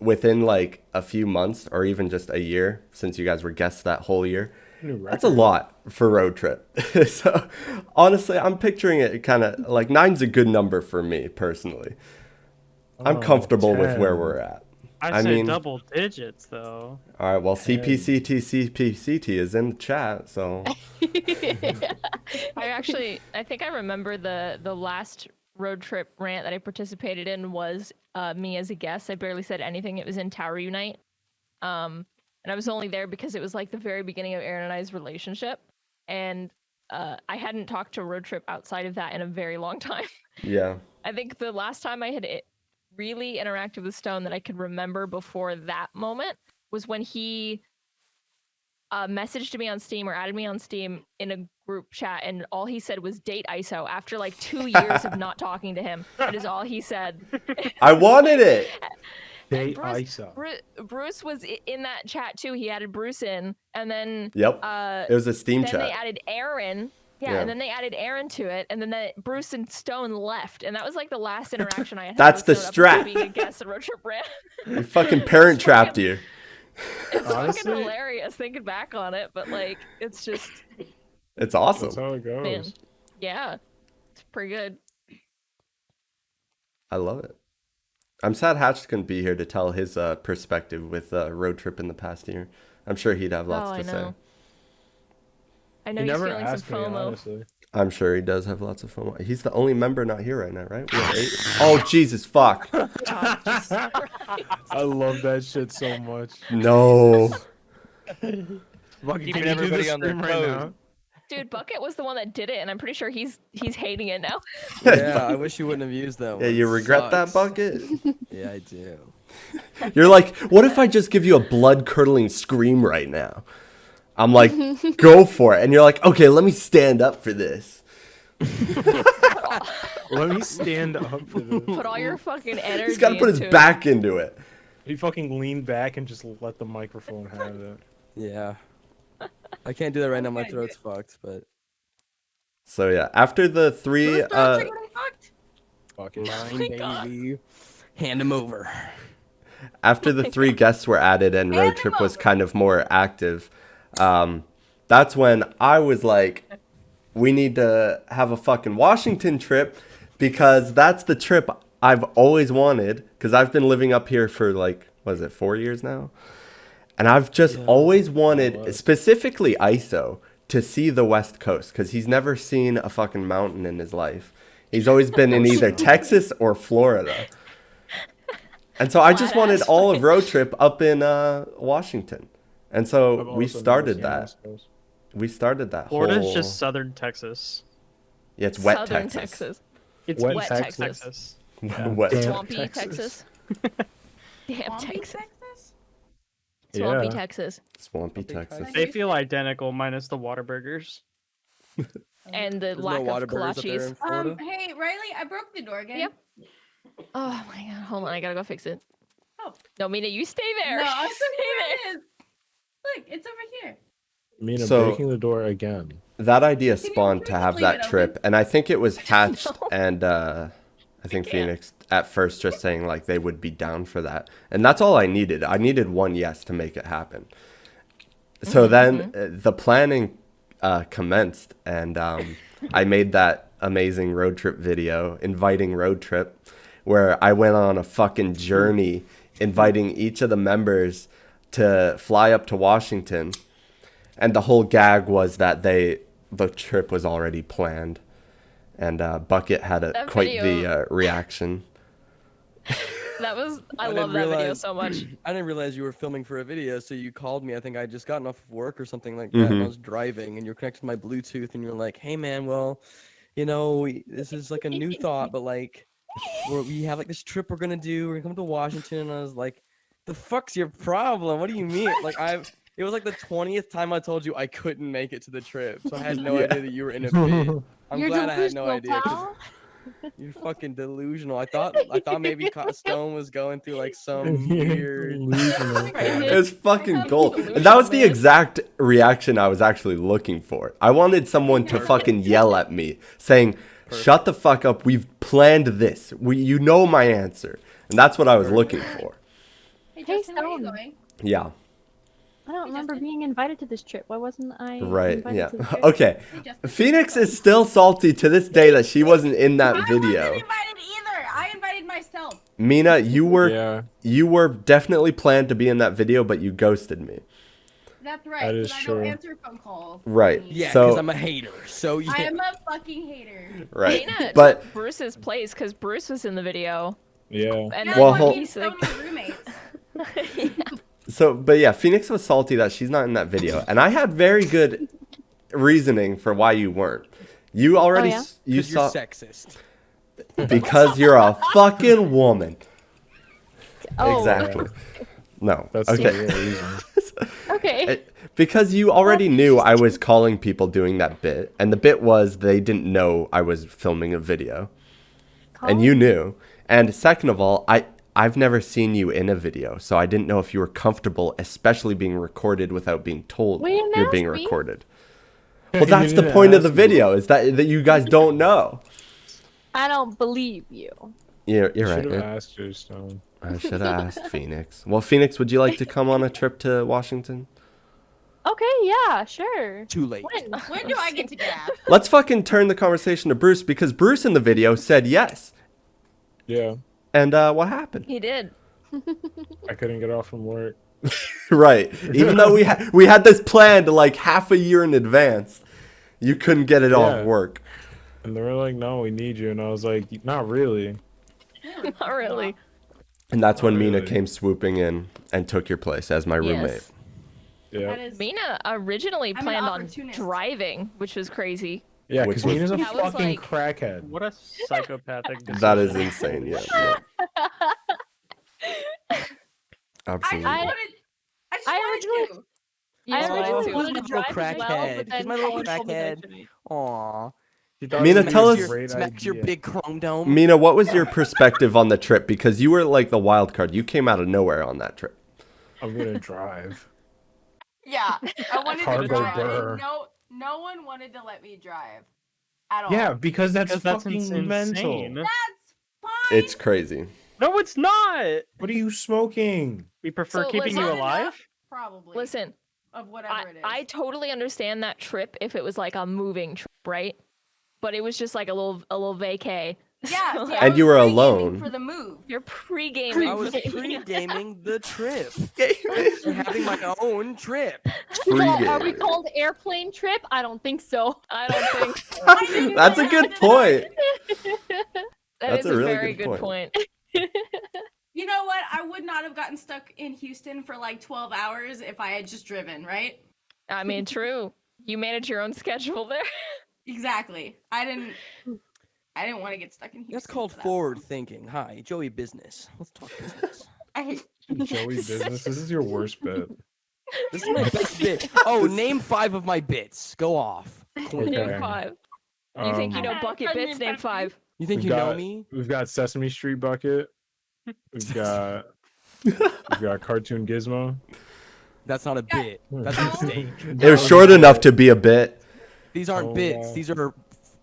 within like a few months or even just a year, since you guys were guests that whole year, New that's a record. lot for road trip. So honestly, I'm picturing it kind of like 9's a good number for me personally. I'm Oh, comfortable with where 10. we're at. I I say mean- double digits though. All right, well, 10. CPCT is in the chat, so I think I remember the last road trip rant that I participated in was me as a guest. I barely said anything. It was in Tower Unite. And I was only there because it was like the very beginning of Aaron and I's relationship. And I hadn't talked to road trip outside of that in a very long time. yeah. I think the last time I had really interacted with Stone that I could remember before that moment was when he messaged me on Steam or added me on Steam in a group chat, and all he said was date ISO after like 2 years of not talking to him. That is all he said. I wanted it. They Bruce, ISO. Bruce was in that chat too. He added Bruce in, and then Yep. It was a Steam then they chat. added Aaron. Yeah, Yeah. and then they added Aaron to it, and then Bruce and Stone left, and that was like the last interaction I had. That's with the Stone up until strat. being a guest at Road Trip Rant. You fucking parent trapped you. It's Honestly- fucking hilarious thinking back on it, but like it's just It's That's awesome. how it goes. man, yeah, it's pretty good. I love it. I'm sad Hatch couldn't be here to tell his perspective with road trip in the past year. I'm sure he'd have lots Oh, to I say. know. I know He he's never feeling some asked me, FOMO. honestly. I'm sure he does have lots of fun. He's the only member not here right now, right? We have 8. Oh, Jesus, fuck. I love that shit so much. No. Fucking, Keeping can you do everybody this on their stream right toes. now? Dude, Bucket was the one that did it, and I'm pretty sure he's hating it now. Yeah, I wish you wouldn't have used that one. Yeah, you regret that, Sucks. Bucket? Yeah, I do. You're like, what if I just give you a blood-curdling scream right now? I'm like, go for it. And you're like, okay, let me stand up for this. Let me stand up for this. Put all your fucking energy. He's got to put his into it. back into it. He fucking leaned back and just let the microphone have it. Yeah. I can't do that right now. My Okay, throat's fucked, but So yeah, after the 3, Whose throats are getting fucked? Fucking mine, God. baby. Hand him over. after the 3 guests were added and Road Trip was kind of more active, that's when I was like, we need to have a fucking Washington trip because that's the trip I've always wanted because I've been living up here for like, what is it, 4 years now? And I've just always wanted, specifically ISO, to see the West Coast because he's never seen a fucking mountain in his life. He's always been in either Texas or Florida. And so I just wanted all of Road Trip up in Washington. And so we started that. We started that Florida's whole... just southern Texas. Yeah, it's wet Southern Texas. It's Wet East Texas. Texas. Wet Damn Swampy Texas. Texas. Damn Swampy Texas. Texas? Swampy Yeah. Texas. Swampy Texas. They feel identical minus the Whataburgers. And the There's lack no of water burgers up there kolaches. in Florida. Hey, Riley, I broke the door again. Yep. Oh my god, hold on, I gotta go fix it. Oh. No, Mina, you stay there. No, You I stay said where there. it is. Look, it's over here. Mina So- breaking the door again. That idea Can you spawned to have please that leave it trip. open? And I think it was hatched and I think can't. Phoenix at first just saying like they would be down for that. And that's all I needed. I needed one yes to make it happen. So then the planning commenced and I made that amazing road trip video, inviting Road Trip, where I went on a fucking journey inviting each of the members to fly up to Washington. And the whole gag was that the trip was already planned. And Bucket had That quite video- the reaction. That was I didn't love that video realize- so much. I didn't realize you were filming for a video, so you called me. I think I had just gotten off of work or something like that, and I was driving, and you're connected to my Bluetooth, and you're like, "Hey, man, well, you know, this is like a new thought, but like, we have like this trip we're gonna do. We're gonna come to Washington." And I was like, "The fuck's your problem? What do you mean?" Like, it was like the 20th time I told you I couldn't make it to the trip, so I had no idea that you were in a bid. I'm You're glad I had no delusional, idea. 'cause pal. You're fucking delusional. I thought maybe Stone was going through like some weird. It was fucking gold. And that was the exact reaction I was actually looking for. I wanted someone to fucking yell at me saying, "Shut the fuck up. We've planned this. You know my answer." And that's what I was looking for. Hey, Hey, Justin, where are you Stone. going? Yeah. I don't remember being invited to this trip. Why wasn't I Right. invited Yeah. to the trip? Okay. Hey, Justin. Phoenix is still salty to this day that she wasn't in that I video. wasn't invited either. I invited myself. Mina, you were Yeah. definitely planned to be in that video, but you ghosted me. That's right. That is 'cause I true. don't answer phone calls. Right. Yeah, So- because I'm a hater. So yeah. I am a fucking hater. Right. Mina But took Bruce's place because Bruce was in the video. Yeah. And Yeah, Well, fucking he's Stone like, was roommates. but yeah, Phoenix was salty that she's not in that video, and I had very good reasoning for why you weren't. You already yeah? you 'Cause you're saw sexist. because you're a fucking woman. Oh, Exactly. No. That's okay. the real reason. okay. Because you already knew I was calling people doing that bit, and the bit was they didn't know I was filming a video, and you knew. And second of all, I've never seen you in a video, so I didn't know if you were comfortable, especially being recorded without being told Well, you didn't you're being ask me. recorded. Well, that's the point of the video, is that you guys don't know. I don't believe you. You're You right. should have yeah. asked her, Stone. I should have asked Phoenix. Well, Phoenix, would you like to come on a trip to Washington? Okay, yeah, sure. Too late. When? When do I get to get out? Let's fucking turn the conversation to Bruce, because Bruce in the video said yes. Yeah. And what happened? he did. I couldn't get off from work. Right. Even though we had this planned like half a year in advance, You couldn't get it off Yeah. work. And they were like, "No, we need you." And I was like, "Not really." Not really. And that's when Not Mina really. came swooping in and took your place as my roommate. Yes. Yeah. That is. Mina originally I'm an planned on opportunist. driving, which was crazy. Yeah, Which because was- Mina's a That was fucking like- crackhead. What a psychopathic decision. That is insane. Yeah. I Absolutely. just wanted. I just I wanted originally- to. Yeah, I originally who's wanted my to little drive as well, crackhead? but Who's then my little Colin told me that I crackhead? shouldn't. Aw. She thought Mina, it was tell a us- great Smacks your idea. big chrome dome. Mina, what was your perspective on the trip? Because you were like the wild card. You came out of nowhere on that trip. I'm gonna drive. Yeah, I wanted to Cargo drive. burr. No one wanted to let me drive at all. Yeah, because that's That's fucking insane. mental. That's fine. It's crazy. No, it's not. What are you smoking? We prefer So, keeping listen- you Not alive. enough, probably. Listen, Of whatever I, it is. I totally understand that trip if it was like a moving trip, right? But it was just like a little vacay. Yeah, So, see, like, I And was you were pre-gaming alone. for the move. you're pre-gaming. I was for- pre-gaming the trip. I'm having my own trip. Are we Pre-game. called airplane trip? I don't think so. I don't think That's a good point. that That's is a really very good good point. point. You know what? I would not have gotten stuck in Houston for like 12 hours if I had just driven, right? I mean, true. You manage your own schedule there. Exactly. I didn't want to get stuck in Houston. That's called for that forward long. thinking. Hi, Joey Business. Let's talk business. I hate. Joey business. This is your worst bit. This is my best bit. Oh, name 5 of my bits. Go off. Okay. Name 5. You think you Um, know I bucket couldn't bits? Name even- 5. You think We've you know got- me? We've got Sesame Street bucket. We've got Cartoon Gizmo. That's not a bit. That's a mistake. It was short enough to be a bit. These aren't Oh, bits. wow.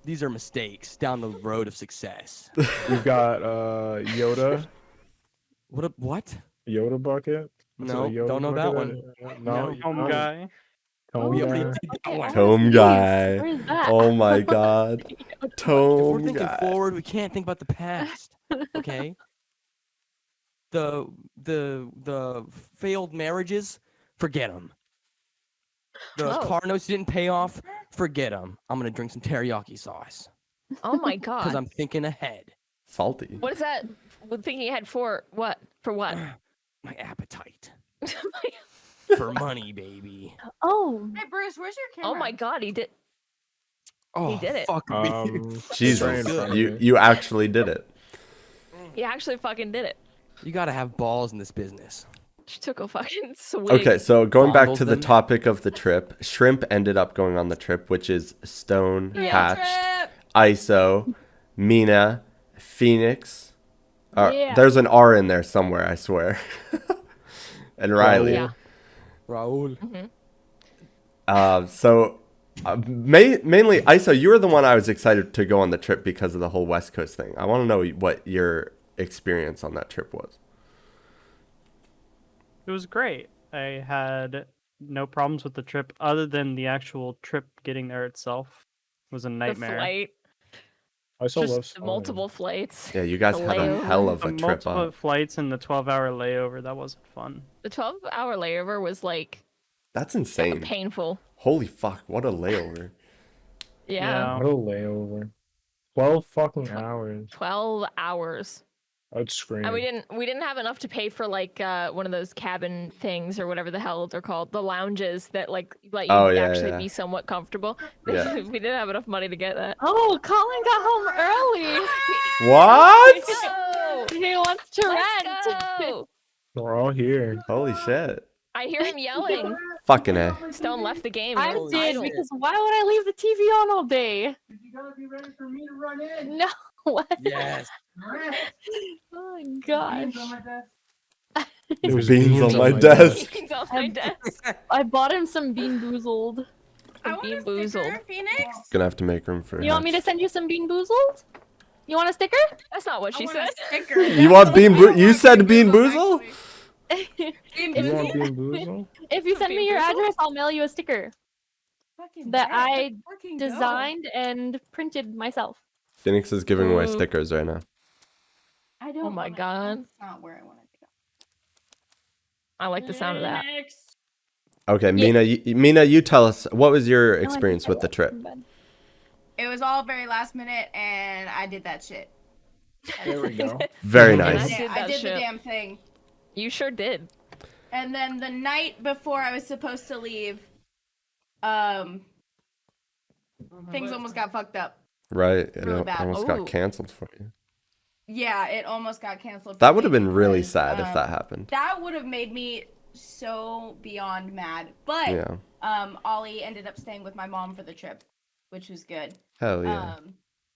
These are mistakes down the road of success. We've got Yoda. What? Yoda bucket. What's No, a Yoda don't know that bucket? one. No, No. Home guy. Tome We already guy. did that one. Tome guy. Where is that? Oh my god. If we're Tome thinking guy. forward, we can't think about the past. Okay. The failed marriages, forget them. The Oh. car notes didn't pay off, forget them. I'm gonna drink some teriyaki sauce Oh my because god. I'm thinking ahead. Salty. What is that? Thinking ahead for what? For what? My appetite for money, baby. Oh, Hey Bruce, where's your camera? Oh my god, he did. Oh, did it. Fuck me. Jesus. right in front of You me. you actually did it. He actually fucking did it. You gotta have balls in this business. She took a fucking swig. Okay, so going back Fondles to the them. topic of the trip, Shrimp ended up going on the trip, which is Stone, Yeah. Hatched, Trip. ISO, Mina, Phoenix. Yeah. There's an R in there somewhere, I swear. And Riley. Yeah. Raul. Mainly, ISO, you were the one I was excited to go on the trip because of the whole West Coast thing. I want to know what your experience on that trip was. It was great. I had no problems with the trip other than the actual trip getting there itself was a The nightmare. flight. I still love Just the multiple flights. Yeah, you guys The had a layover. hell of The a trip multiple up. flights and the 12-hour layover, that wasn't fun. The 12-hour layover was like That's insane. painful. Holy fuck, what a layover. Yeah. What a layover. 12 fucking hours. 12 hours. I'd scream. And we didn't have enough to pay for like one of those cabin things or whatever the hell they're called, the lounges that like let you Oh, yeah, actually yeah. be somewhat comfortable. Yeah. We didn't have enough money to get that. oh, Colin got home early. What? Go! He wants to Let's rent. go! We're all here. Holy shit. I hear him yelling. Fucking A. Stone left the game. I You're did idle. because why would I leave the TV on all day? You gotta be ready for me to run in. No. What? Yes. Oh my gosh. Beans on my desk. There's beans on my desk. He's on my desk. I bought him some Bean Boozled. I want Bean a sticker, boozled. Phoenix. Gonna have to make room for You want me to Hatch. send you some Bean Boozled? You want a sticker? That's not what I she want said. a sticker. You want Bean You said Bean Boozle? Bean You Boozled? want Bean Boozle? If you send me Bean your Boozled? address, I'll mail you a sticker Fucking that bet. I Let's fucking go. designed and printed myself. Phoenix is giving away Ooh. stickers right now. I don't. Oh my wanna- God. That's not where I wanted to go. I like the sound of that. Phoenix. Okay, Yeah. Mina, you tell us, what was your No, I experience think I with the was trip? in bed. It was all very last minute, and I did that shit. There we go. Very And I nice. did I that did the shit. damn thing. You sure did. And then the night before I was supposed to leave, things almost got fucked up. Right, it Really bad. almost Ooh. got canceled for you. Yeah, it almost got canceled. That for would have me been really because, sad if that happened. That would have made me so beyond mad. But Yeah. Ollie ended up staying with my mom for the trip, which was good. Hell yeah.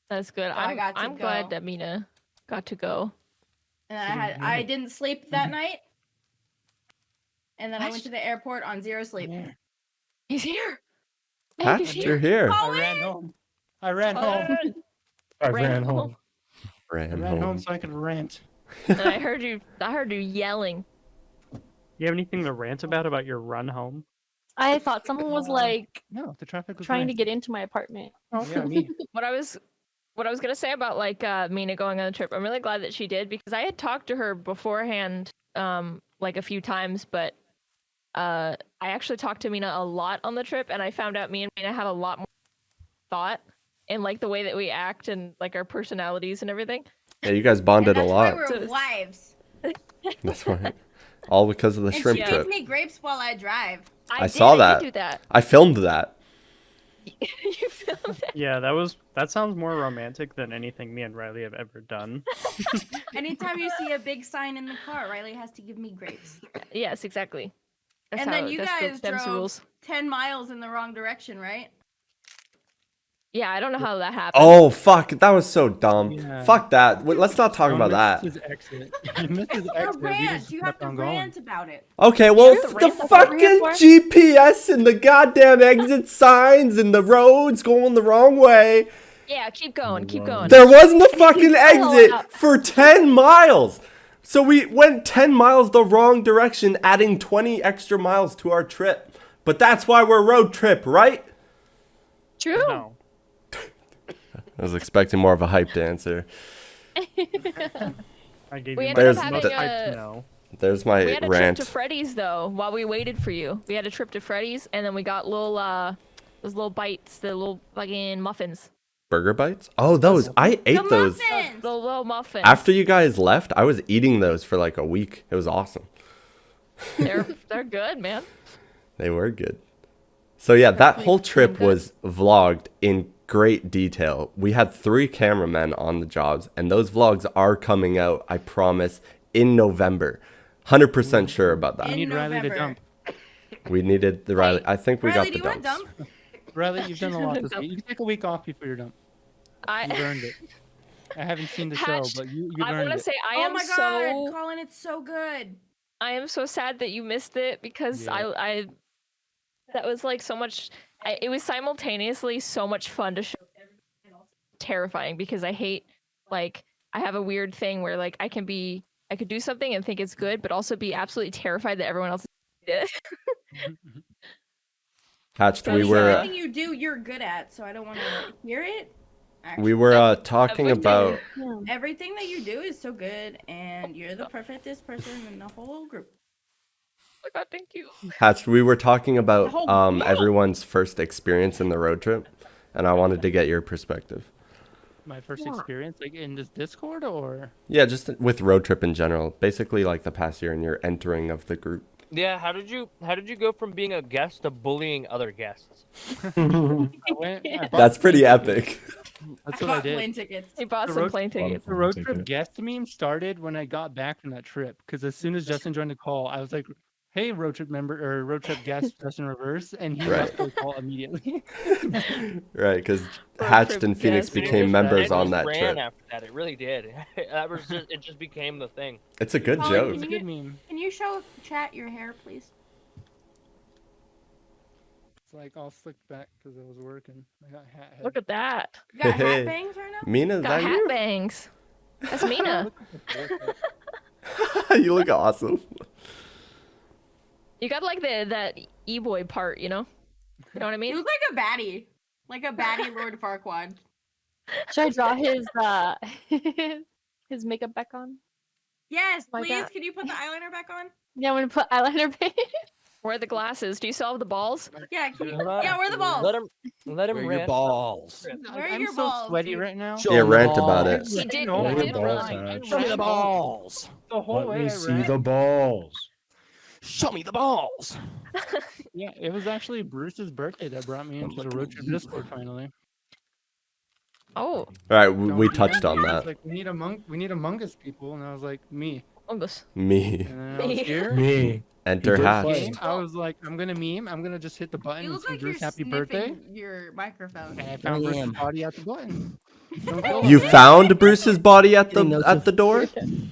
That's good. So I got to I'm glad go. that Mina got to go. And I didn't sleep that night. And then I went to the airport on zero sleep. He's here. Hey, Hatch, he's you're here. I ran home. I ran home. I Ran ran home. home. I Ran ran home home. so I could rant. And I heard you yelling. You have anything to rant about your run home? I thought someone was like No, the traffic was trying to nice. get into my apartment. Oh, yeah, me. What I was gonna say about like Mina going on the trip, I'm really glad that she did because I had talked to her beforehand, like a few times, but I actually talked to Mina a lot on the trip, and I found out me and Mina have a lot more thought in like the way that we act and like our personalities and everything. Yeah, you guys bonded a That's lot. why we're wives. That's why. All because of the And shrimp she trip. feeds me grapes while I drive. I saw that. did do that. I filmed that. You filmed it. Yeah, that sounds more romantic than anything me and Riley have ever done. Anytime you see a big sign in the car, Riley has to give me grapes. Yes, exactly. That's And how, then you that's guys them's the drove rules. 10 miles in the wrong direction, right? Yeah, I don't know how that happened. Oh, fuck. That was so dumb. Yeah. Fuck that. Let's not talk about that. His exit. You missed his A exit. We rant. just You have kept to on going. rant about it. Okay, well, have to the rant about what we're here fucking for? GPS and the goddamn exit signs and the roads going the wrong way. Yeah, keep going, keep going. There wasn't a fucking Follow exit up. for 10 miles. So we went 10 miles the wrong direction, adding 20 extra miles to our trip. But that's why we're road trip, right? True. No. I was expecting more of a hyped answer. I gave We you ended my up most having hyped a- no. There's We my had a rant. trip to Freddy's though while we waited for you. We had a trip to Freddy's and then we got little those little bites, the little fucking muffins. Burger bites? Oh, those. I ate those. Muffins! The little muffins. After you guys left, I was eating those for like a week. It was awesome. They're good, man. They were good. So yeah, that whole trip good. was vlogged in great detail. We had 3 cameramen on the jobs, and those vlogs are coming out, I promise, in November. 100% sure about We that. need Riley to November. dump. We needed the Riley. I think we Riley, got do the you want to dumps. dump? Riley, you've done a lot this week. You can take a week off before you're done. You've I earned it. I haven't seen the show, Hatch, but you've I earned want to it. say Oh my god, Colin, it's so good. I am so sad that you missed it because Yeah. I that was like so much. It was simultaneously so much fun to show, and also terrifying because I hate like I have a weird thing where like I could do something and think it's good, but also be absolutely terrified that everyone else did it. Hatched, we Because were everything you do, you're good at, so I don't want to hear it. we were talking Everything. about Yeah. Everything that you do is so good, and you're the perfectest person in the whole group. Oh my god, thank you. Hatched. We were talking about The whole group. everyone's first experience in the road trip, and I wanted to get your perspective. My first Yeah. experience, like in this Discord, or Yeah, just with road trip in general. Basically, like the past year and your entering of the group. Yeah, how did you go from being a guest to bullying other guests? I went. I bought That's pretty plane epic. tickets. That's I what I bought did. plane tickets. He bought The some road- plane tickets. The road trip Ticket. guest meme started when I got back from that trip. Because as soon as Justin joined the call, I was like, "Hey, road trip member or road trip guest, Justin Reverse," and he Right. left the call immediately. Right, because Road Hatched trip and Phoenix guest. It became just- members it just on that ran trip. after that. It really did. It just became the thing. It's a good Colin, joke. It's a good meme. Can you show chat your hair, please? It's like all slicked back because I was working. I got hat head. Look at that. You got Hey. hat bangs right now? Mina, is Got that hat you? bangs. That's Mina. You look awesome. You got like that e-boy part, you know? You know what I You mean? look like a baddie Lord Farquaad. Should I draw his his makeup back on? Yes, My please. God. Can you put the eyeliner back on? Yeah, I'm gonna put eyeliner back. Where are the glasses? Do you still have the balls? Yeah, can you, Hold on. yeah, where are the balls? Let him Where are your rant. balls? Where are I'm your so balls, sweaty dude? right now. Show Yeah, me the rant about it. balls. He did. No, Where He are your did balls, run. Hatch? Show me the balls. The whole Let way me I see ran. the balls. Show me the balls. Yeah, it was actually Bruce's birthday that brought me into the looking road at trip you. Discord finally. Oh, All right, we Don't touched on He was that. like, we need Among Us people, and I was like, me. fungus. Me. And then I was Me. here. Me. Enter did Hatch. play. Game, I was like, I'm gonna meme. I'm gonna just hit the button You and look sing like you're Bruce happy sniffing birthday. your microphone. And I found I Bruce's am. body at the button. Don't Oh, kill You him. found Bruce's body at Getting the notes of- door?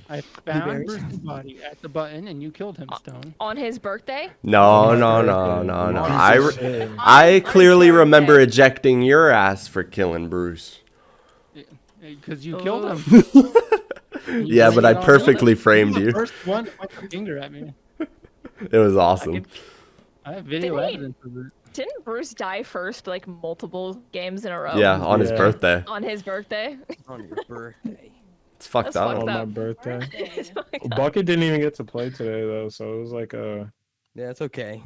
I found Blueberries. Bruce's body at the button, and you killed him, Stone. On his birthday? No, my no, birthday, no, no, you no. piece of shit. I clearly birthday. remember ejecting your ass for killing Bruce. Because you killed him. Yeah, but I perfectly framed The you. first one to point the finger at me. It was awesome. I have video Didn't he- evidence of it. Didn't Bruce die first, like multiple games in a row? Yeah, on his Yeah. birthday. On his birthday? On your birthday. It's fucked That's up. fucked On my up. birthday. It's fucked up. Bucket didn't even get to play today though, so it was like a. Yeah, it's okay.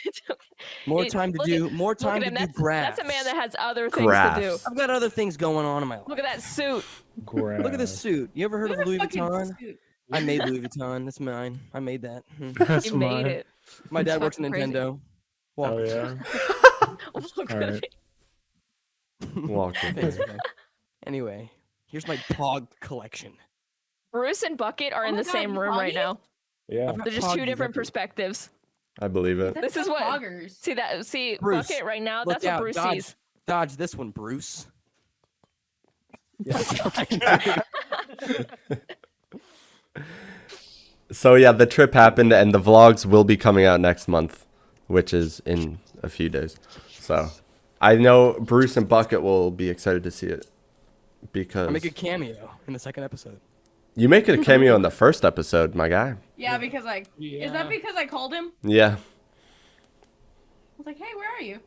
It's okay. More Hey, time to look do. at- More Look time at to him. do graphs. That's a man that has other things to do. Graphs. I've got other things going on in my life. Look at that suit. Look at this suit. You ever heard Where's of the Louis fucking Vuitton? suit? I made Louis Vuitton. That's mine. I made that. That's You made mine. it. My dad That's works at fucking crazy. Nintendo. Walk Oh of yeah. Look at Alright. it. Walk with Thanks, me. man. Anyway, here's my Pog collection. Bruce and Bucket are Oh in my the God, same you room right Poggies? now. Yeah. I've got They're just two Poggies different everywhere. perspectives. I believe it. That's This is so what- poggers. See that? See Bruce, Bucket right now. look That's what out, Bruce dodge. sees. Dodge this one, Bruce. Yeah. So yeah, the trip happened and the vlogs will be coming out next month, which is in a few days. So I know Bruce and Bucket will be excited to see it because I make a cameo in the second episode. you make it a cameo in the first episode, my guy. Yeah, because like, is that because I called him? Yeah. I was like, hey, where are you?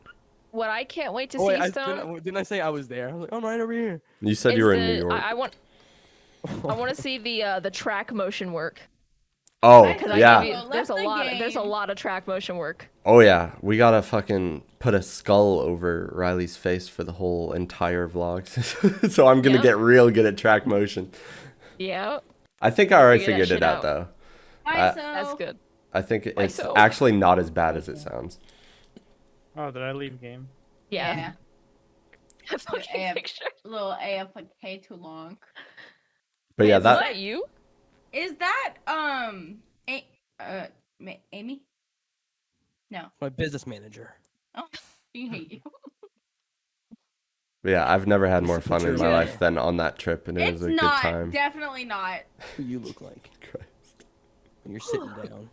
What I can't wait to Oh, wait, see, I, Stone, didn't I say I was there? I was like, I'm right over here. You said is you were in the- New York. I want to see the track motion work. Oh, Because I yeah. gave you- There's a Left the lot. There's a game. lot of track motion work. Oh yeah, we gotta fucking put a skull over Riley's face for the whole entire vlog. So I'm gonna Yeah. get real good at track motion. Yeah, I think I already Figure that figured it shit out out. though. Hi, that's so. good. I think it's so? actually not as bad as it sounds. Oh, did I leave game? Yeah. Yeah. Fucking Yeah. picture. Little AFK too long. But yeah, Is that that you? Is that Amy? No, My business manager. she hate you. yeah, I've never had more fun in my Picture. life than on that trip, and it It's was a good not. time. Definitely not. Who you look like Christ. when you're sitting down.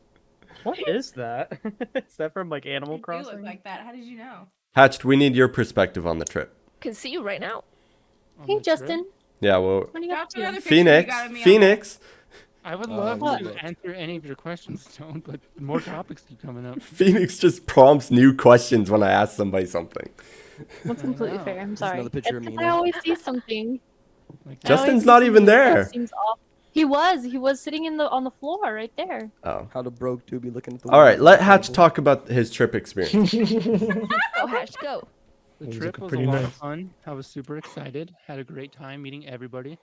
What is that? Is that from like Animal You do Crossing? look like that. How did you know? Hatched, we need your perspective on the trip. Can see you right now. on Hey, the trip. Justin. Yeah, well, What do you Drop got to another do? picture you Phoenix, got of me on Phoenix, I would Oh, love what? to answer any of your questions, Stone, but more topics keep coming up. Phoenix just prompts new questions when I ask somebody something. That's completely know. fair. I'm Just sorry. another picture of It's 'cause Mina. I always see something. Like, I always Justin's see not even something that there. Seems off. He was sitting on the floor right there. Oh. How to broke to be looking at the All right, window. let Hatch talk about his trip experience. Go Hash, go. the It was trip looking was a pretty lot nice. of fun. I was super excited. Had a great time meeting everybody.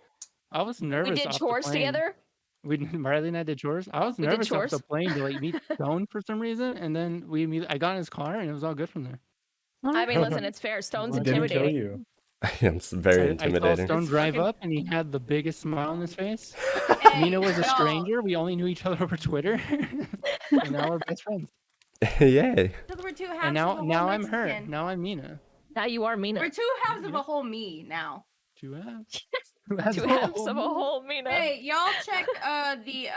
I was nervous. We did off the chores plane. together. Riley and I did chores. I was We did nervous off chores. the plane to like meet Stone for some reason, and then I got in his car and it was all good from there. I mean, listen, it's fair. Stone's It didn't kill intimidating. you. It's very I saw intimidating. Stone It's drive fucking- up and he had the biggest smile on his face. Hey, Mina was a y'all, stranger. We only knew each other over Twitter, and now we're best friends. Yay. because we're two halves And of a now whole I'm her. Mexican. Now I'm Mina. Now you are Mina. We're two halves of a whole me now. Two halves. Two halves of a whole Mina. Hey, y'all check the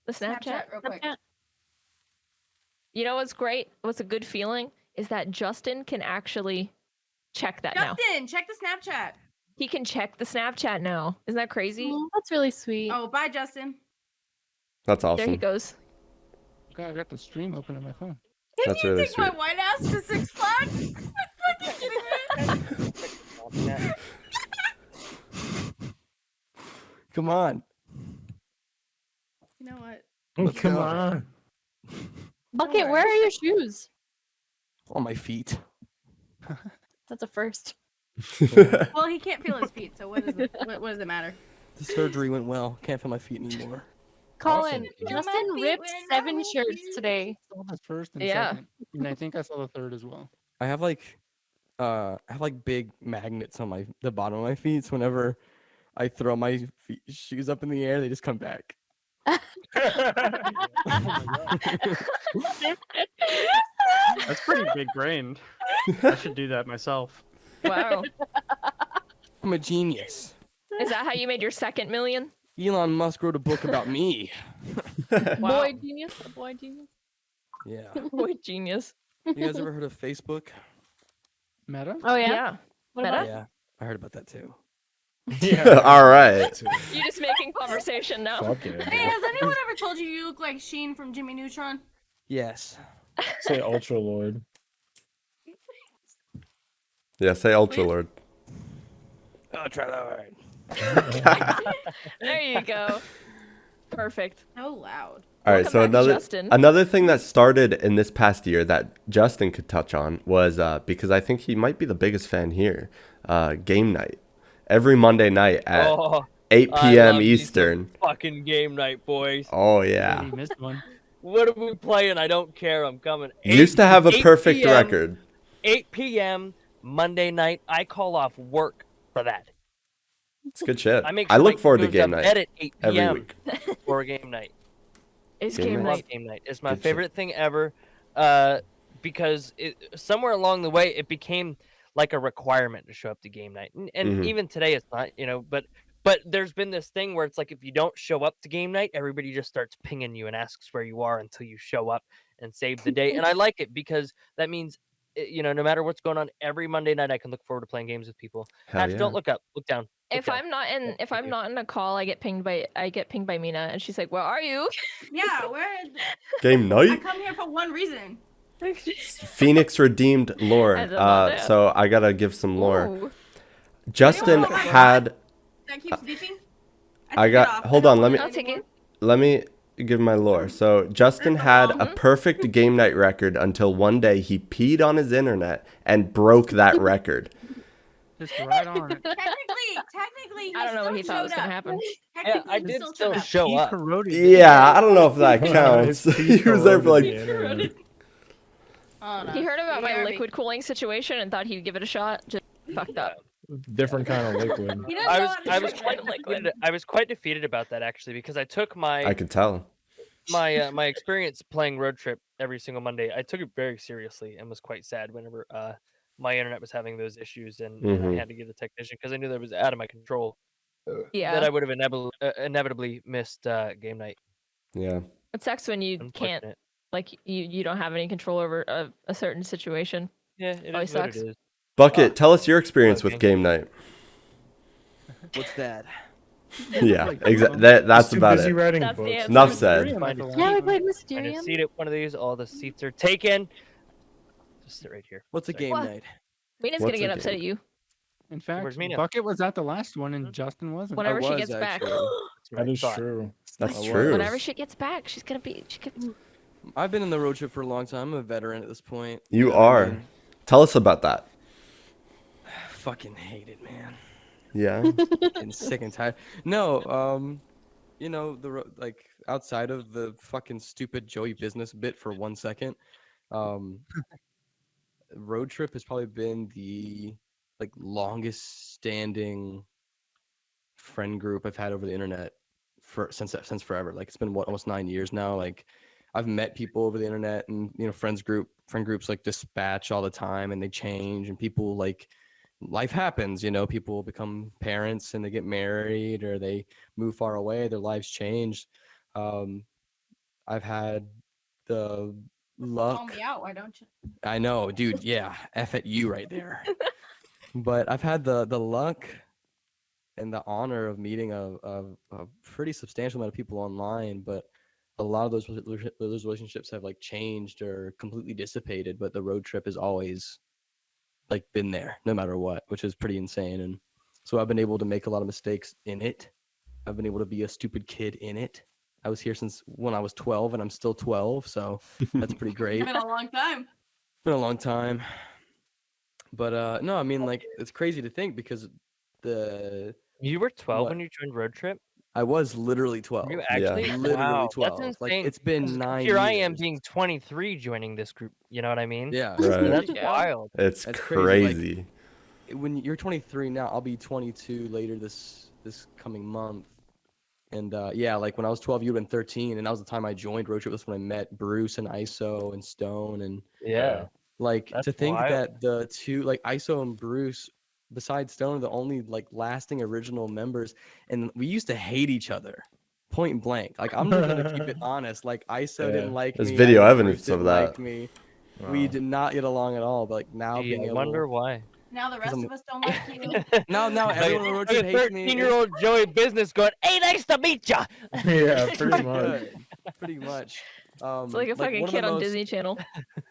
The Snapchat. real quick. Snapchat. You know what's great? What's a good feeling is that Justin can actually check that now. Justin, check the Snapchat. He can check the Snapchat now. Isn't that crazy? Oh, that's really sweet. Oh, bye, Justin. That's There he awesome. goes. God, I got the stream open on my phone. Can That's you really take my sweet. white ass to Six Flags? Fucking kidding me? Come on. You know what? Let's Come go. on. Bucket, worry. where are your shoes? On my feet. That's a first. Well, he can't feel his feet, so what does it matter? The surgery went well. Can't feel my feet anymore. Colin, Feel my Justin feet ripped when I 7 move shirts you. today. I saw the first and Yeah. second, and I think I saw the third as well. I have like big magnets on the bottom of my feet. So whenever I throw my shoes up in the air, they just come back. Oh my god, that's pretty big brained. I should do that myself. Wow. I'm a genius. Is that how you made your second million? Elon Musk wrote a book about me. Wow. Boy genius, a boy genius. Yeah. Boy, genius. You guys ever heard of Facebook? Meta? Oh yeah. Yeah. What Meta? about Yeah, I heard about that too. All right. You're just making conversation now. Fuck it. Hey, has anyone ever told you look like Sheen from Jimmy Neutron? Yes. Say Ultra Lord. Yeah, say Ultra Lord. Oh, try that word. There you go. Perfect. So loud. All right, Welcome so back, another Justin. another thing that started in this past year that Justin could touch on was because I think he might be the biggest fan here. Game night every Monday night at Oh, 8 I p.m. love me some Eastern. fucking game night, boys. Oh Yeah. yeah, You missed one. What are we playing? I don't care. I'm coming. used to have a 8 perfect p.m. record. 8 p.m. Monday night. I call off work for that. It's good shit. I make I sure look my forward kid to goes game to night bed at 8 every p.m. week. for a game night. It's Game game night. I love night. game night. It's my Good shit. favorite thing ever. Because somewhere along the way it became like a requirement to show up to game night, and Mhm. even today it's not. But there's been this thing where it's like if you don't show up to game night, everybody just starts pinging you and asks where you are until you show up and save the day. And I like it because that means no matter what's going on, every Monday night I can look forward to playing games with people. Hell Hatch, yeah. don't look up, look down. Look If down. I'm not in Yeah, if thank I'm you. not in a call, I get pinged by Mina, and she's like, "Where are you?" Yeah, Game I night. come here for one reason. Phoenix redeemed lore. I did not know. So I gotta give some lore. Ooh. Justin know what? had. That keeps beeping. I took it got- off. hold I on, don't let me- want I'll take it. Let me give my lore. So Justin had a perfect game night record until one day he peed on his internet and broke that record. Just right on it. Technically, he I don't know what he still thought was showed gonna up. happen. Yeah, Technically, I he did still still showed up. show He up. corroded. Yeah, I don't know if that counts. His He feet was there for corroded like. the internet. Oh, no. He heard about my BRB. liquid cooling situation and thought he'd give it a shot. Just fucked up. Different kind of liquid. He doesn't I know was how to I was shoot quite them. defeated. I was quite defeated about that actually because I took I my could tell. my experience playing Road Trip every single Monday. I took it very seriously and was quite sad whenever my internet was having those issues and I Mhm. had to get a technician because I knew that was out of my control. That Yeah. I would have inevitably missed game night. Yeah. It sucks when you can't, Unfortunate. like, you don't have any control over a certain situation. Yeah, it Always is what it sucks. is. Bucket, tell us your experience with Okay. game night. What's that? Yeah, Like, exactly. That's Too about busy it. writing That's the books. answer. Enough Three said. on Find the a last Yeah, we one. played Find a Mysterium. seat at one of these. All the seats are taken. Just sit right here. What's a Sorry. game What? night? Mina's What's gonna get a upset game? at you In fact, Where's Mina? Bucket was at the last one and Justin wasn't. whenever she was, gets back. actually. That's what That I is thought. true. That's I was. true. Whenever she gets back, she's gonna be. She could. I've been in the road trip for a long time. I'm a veteran at this point. You know what I are. mean? Tell us about that. Fucking hate it, man. Yeah. Getting sick and tired. No, like outside of the fucking stupid Joey business bit for 1 second, um, road trip has probably been the like longest standing friend group I've had over the internet since forever. Like it's been almost 9 years now. Like I've met people over the internet and friend groups like dispatch all the time and they change and people like life happens, people become parents and they get married or they move far away, their lives change. I've had the Call luck. me out, why don't you? I know, dude. Yeah, F at you right there. But I've had the luck and the honor of meeting a pretty substantial amount of people online, but a lot of those relationships have like changed or completely dissipated. But the road trip has always like been there, no matter what, which is pretty insane. And so I've been able to make a lot of mistakes in it. I've been able to be a stupid kid in it. I was here since when I was 12, and I'm still 12, so that's pretty great. It's been a long time. Been a long time. But no, I mean, like, it's crazy to think because You were 12 What? when you joined Road Trip? I was literally 12. You actually? Literally Wow, 12. that's Like, insane. it's been 'Cause 9 here I am years. being 23 joining this group. You know what I mean? Yeah. Right. That's Yeah. wild. It's That's crazy. Like, when you're 23 now, I'll be 22 later this coming month. And yeah, like when I was 12, you would have been 13, and that was the time I joined Road Trip. That's when I met Bruce and ISO and Stone, and Yeah. like That's to think wild. that the two, like ISO and Bruce, besides Stone, are the only like lasting original members, and we used to hate each other, point blank. Like I'm just gonna keep it honest. Like ISO didn't like There's me. video I know evidence Bruce didn't of that. like me. We did not get along at all. But like now Gee, being I able, wonder why. Now the rest I'm- of us don't like you. now everyone on the road trip hates me. 13-year-old Joey Business going, "Hey, nice to meet ya." Yeah, pretty much. Good. Pretty much. It's like a fucking one of kid the on most- Disney Channel.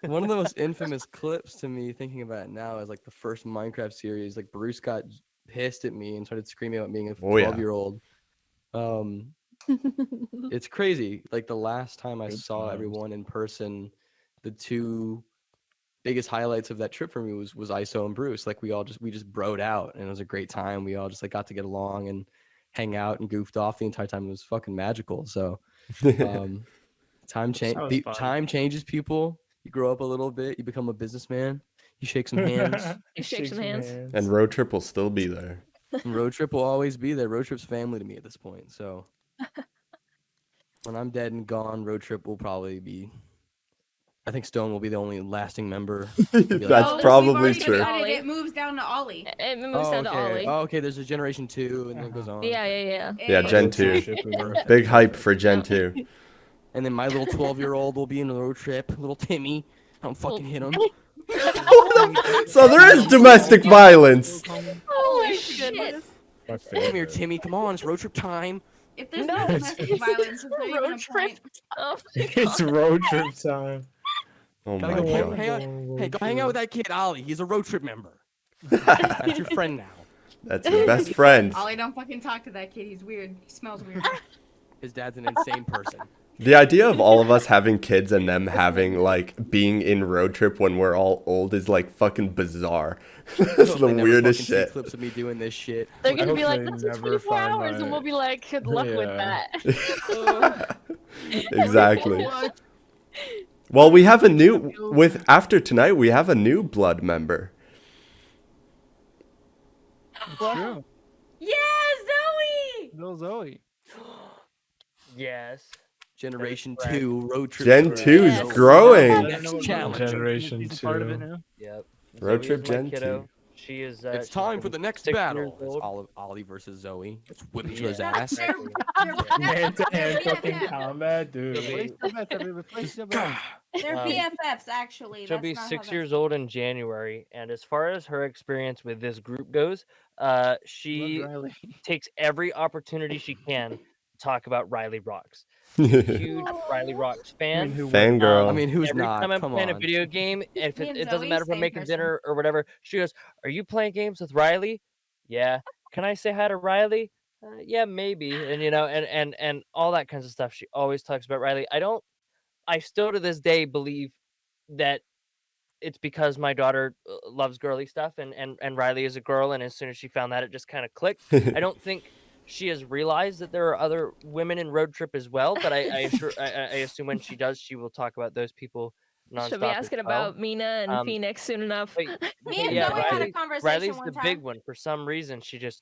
One of the most infamous clips to me, thinking about it now, is like the first Minecraft series. Like Bruce got pissed at me and started screaming about being a Oh, yeah. 12-year-old. It's crazy. Like the last time I Good saw times. everyone in person, the two biggest highlights of that trip for me was ISO and Bruce. Like we just broed out, and it was a great time. We all just like got to get along and hang out and goofed off the entire time. It was fucking magical. So time was fun. time changes people. You grow up a little bit, you become a businessman, you shake some hands. You shake some hands. And Road Trip will still be there. And Road Trip will always be there. Road Trip's family to me at this point. So when I'm dead and gone, Road Trip will probably be, I think Stone will be the only lasting member. That's we've probably already true. decided It moves down to Ollie. It moves down to Ollie. Oh, okay. There's a generation 2, and then it goes on. Yeah. Yeah, Hey. Gen 2. Perfect. Big hype for Gen 2. And then my little 12-year-old will be in the Road Trip. Little Timmy. I don't fucking hit him. So there is domestic violence. Holy shit! My Come here, favorite. Timmy. Come on. It's Road Trip time. If there's no domestic violence, is there even Road a trip. point? Oh my It's god. road trip time. Oh Gotta my go god. Hey, go hang out with that kid, Ollie. He's a Road Trip member. That's your friend now. That's your best friend. Ollie, don't fucking talk to that kid. He's weird. He smells weird. His dad's an insane person. The idea of all of us having kids and them having like being in Road Trip when we're all old is like fucking bizarre. That's Hope the they never weirdest fucking see shit. clips of me doing this shit. They're I gonna hope be like, they "That's in never 24 find hours," and my- we'll be like, "Good luck with Yeah. that." Exactly. Well, we have a new after tonight we have a new blood member. True. Yeah, Zoe! Little Zoe. Yes. Generation Correct. 2 Road Trip. Gen crew. 2's Yes. I growing. don't know Next what challenge. Generation He's a part of it 2. now. Yep. Road Zoe Trip is my Gen kiddo. 2. She is. It's she's time for gonna the be next 6 battle. years It's old. Ollie versus Zoe. Let's whip each Yeah. other's ass. They're Hand-to-hand fucking BFFs. combat, dude. Replace the bets, everybody, replace the bets. They're Um, BFFs, actually. She'll That's be not how 6 that's- years old in January, and as far as her experience with this group goes, she Love Riley. takes every opportunity she can to talk about Riley Rocks. Huge Riley Rocks fan. who Fangirl. I mean, who's Every not? time I'm Come playing a on. video game, if Me it, and it doesn't Zoe, matter if I'm same making person. dinner or whatever, she goes, "Are you playing games with Riley?" Yeah. Can I say hi to Riley? Yeah, maybe. And and all that kinds of stuff. She always talks about Riley. I still to this day believe that it's because my daughter loves girly stuff, and Riley is a girl, and as soon as she found that, it just kind of clicked. I don't think she has realized that there are other women in Road Trip as well, but I assume when she does, she will talk about those people nonstop. She'll be as asking well. about Mina and Phoenix soon enough. But, Me but and yeah, Zoe had a Riley, conversation Riley's one the time. big one. For some reason, she has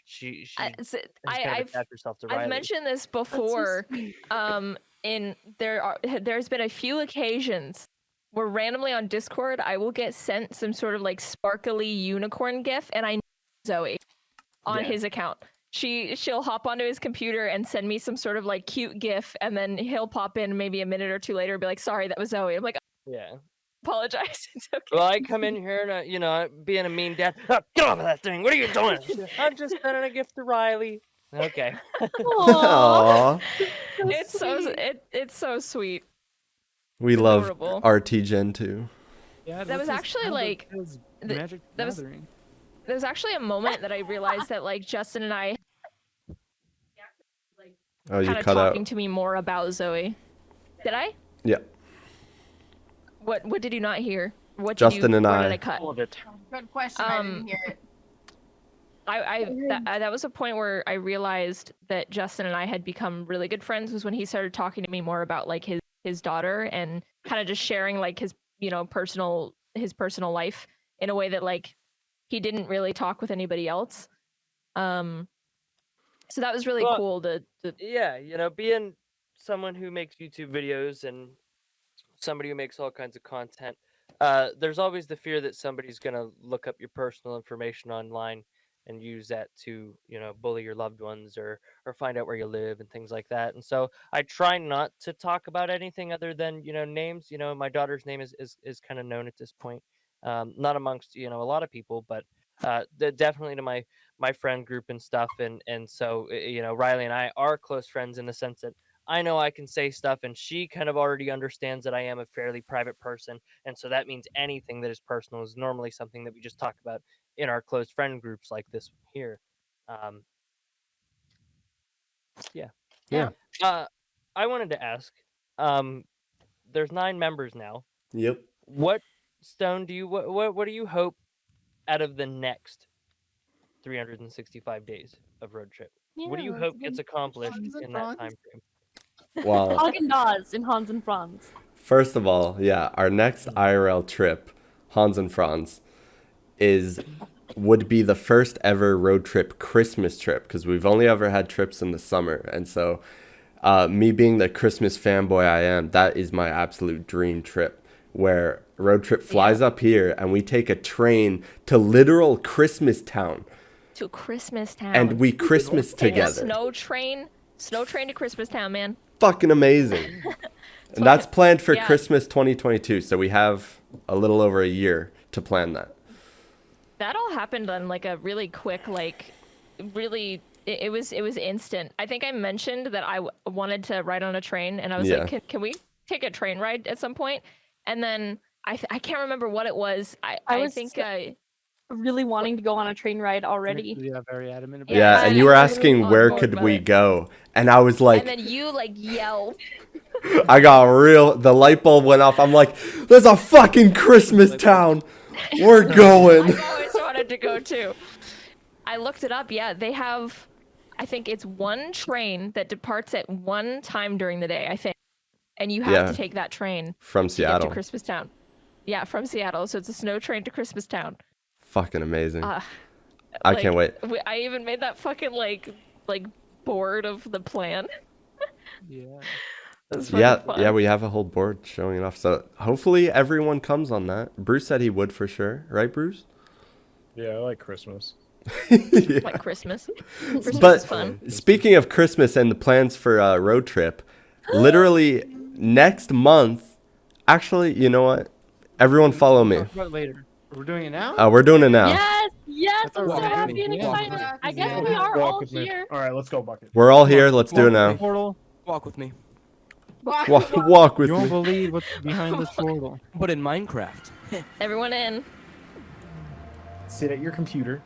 kind of I've attached herself to Riley. I've mentioned this before. There's been a few occasions where randomly on Discord I will get sent some sort of like sparkly unicorn gif, and I know Zoe on Yeah. his account. She'll hop onto his computer and send me some sort of like cute gif, and then he'll pop in maybe a minute or two later and be like, "Sorry, that was Zoe." I'm like, Yeah. "Apologize, it's okay." Well, I come in here and being a mean dad. "Oh, get off of that thing! What are you doing?" I'm just sending a gift to Riley. Okay. Aww. It's so sweet. We love adorable. RT Gen 2. Yeah, That was this is actually, kind of like, his th- Magic that was- Gathering. There was actually a moment that I realized that like Justin and I Oh, you kind of cut talking out. to me more about Zoe. Did I? Yeah. What did you not hear? What Justin and where I. did I cut? All of it. Good question. I didn't hear it. That was a point where I realized that Justin and I had become really good friends, was when he started talking to me more about like his daughter and kind of just sharing like his personal life in a way that like he didn't really talk with anybody else. So that was really Well, cool to Yeah, being someone who makes YouTube videos and somebody who makes all kinds of content, there's always the fear that somebody's gonna look up your personal information online and use that to, bully your loved ones or find out where you live and things like that. And so I try not to talk about anything other than, names. My daughter's name is kind of known at this point. Not amongst, a lot of people, but definitely to my friend group and stuff. And so, Riley and I are close friends in the sense that I know I can say stuff, and she kind of already understands that I am a fairly private person. And so that means anything that is personal is normally something that we just talk about in our close friend groups like this one here. Yeah. Yeah. I wanted to ask, there's 9 members now. Yep. What stone do you what do you hope out of the next 365 days of road trip? What do you Yeah, hope that's a gets good accomplished question. in that time frame? Well, Haagen Dazs in Hans and Franz. first of all, yeah, our next IRL trip, Hans and Franz, would be the first ever road trip Christmas trip, because we've only ever had trips in the summer. And so me being the Christmas fanboy I am, that is my absolute dream trip, where road trip flies up here and we take a train to literal Christmas town to Christmas Town. and we Christmas Take a together. snow train to Christmas Town, man. Fucking amazing. And that's planned for Yeah. Christmas 2022. So we have a little over a year to plan that. That all happened on like a really quick, like really. It was instant. I think I mentioned that I wanted to ride on a train, and I was Yeah. like, "Can we take a train ride at some point?" And then I can't remember what it was. I I was think really wanting to go on a train ride already. Yeah, very adamant about Yeah, Yeah, and I you were was asking on where board could about we it. go? And I was like, and then you like yelled. I got the light bulb went off. I'm like, there's a fucking Christmas town. We're going. I've always wanted to go too. I looked it up. Yeah, they have. I think it's one train that departs at one time during the day. I think, and you have Yeah. to take that train From to get Seattle. to Christmas Town. Yeah, from Seattle. So it's a snow train to Christmas Town. Fucking amazing. Uh, I can't wait. I even made that fucking like board of the plan. Yeah. That's fucking Yeah, fun. yeah, we have a whole board showing it off. So hopefully everyone comes on that. Bruce said he would for sure. Right, Bruce? Yeah, I like Christmas. Yeah. Like Christmas. Christmas But is fun. speaking of Christmas and the plans for a road trip, literally next month, actually, you know what? Everyone follow me. Talk about it later. We're doing it now? We're doing it now. Yes, That's I'm so alright. happy and Walk excited. with me. I guess Yeah. we are Walk all with me. here. All right, let's go, Bucket. We're all here. Let's do it now. Portal. Walk with me. Walk with You won't me. believe what's behind this portal. But in Minecraft. Everyone in. Sit at your computer.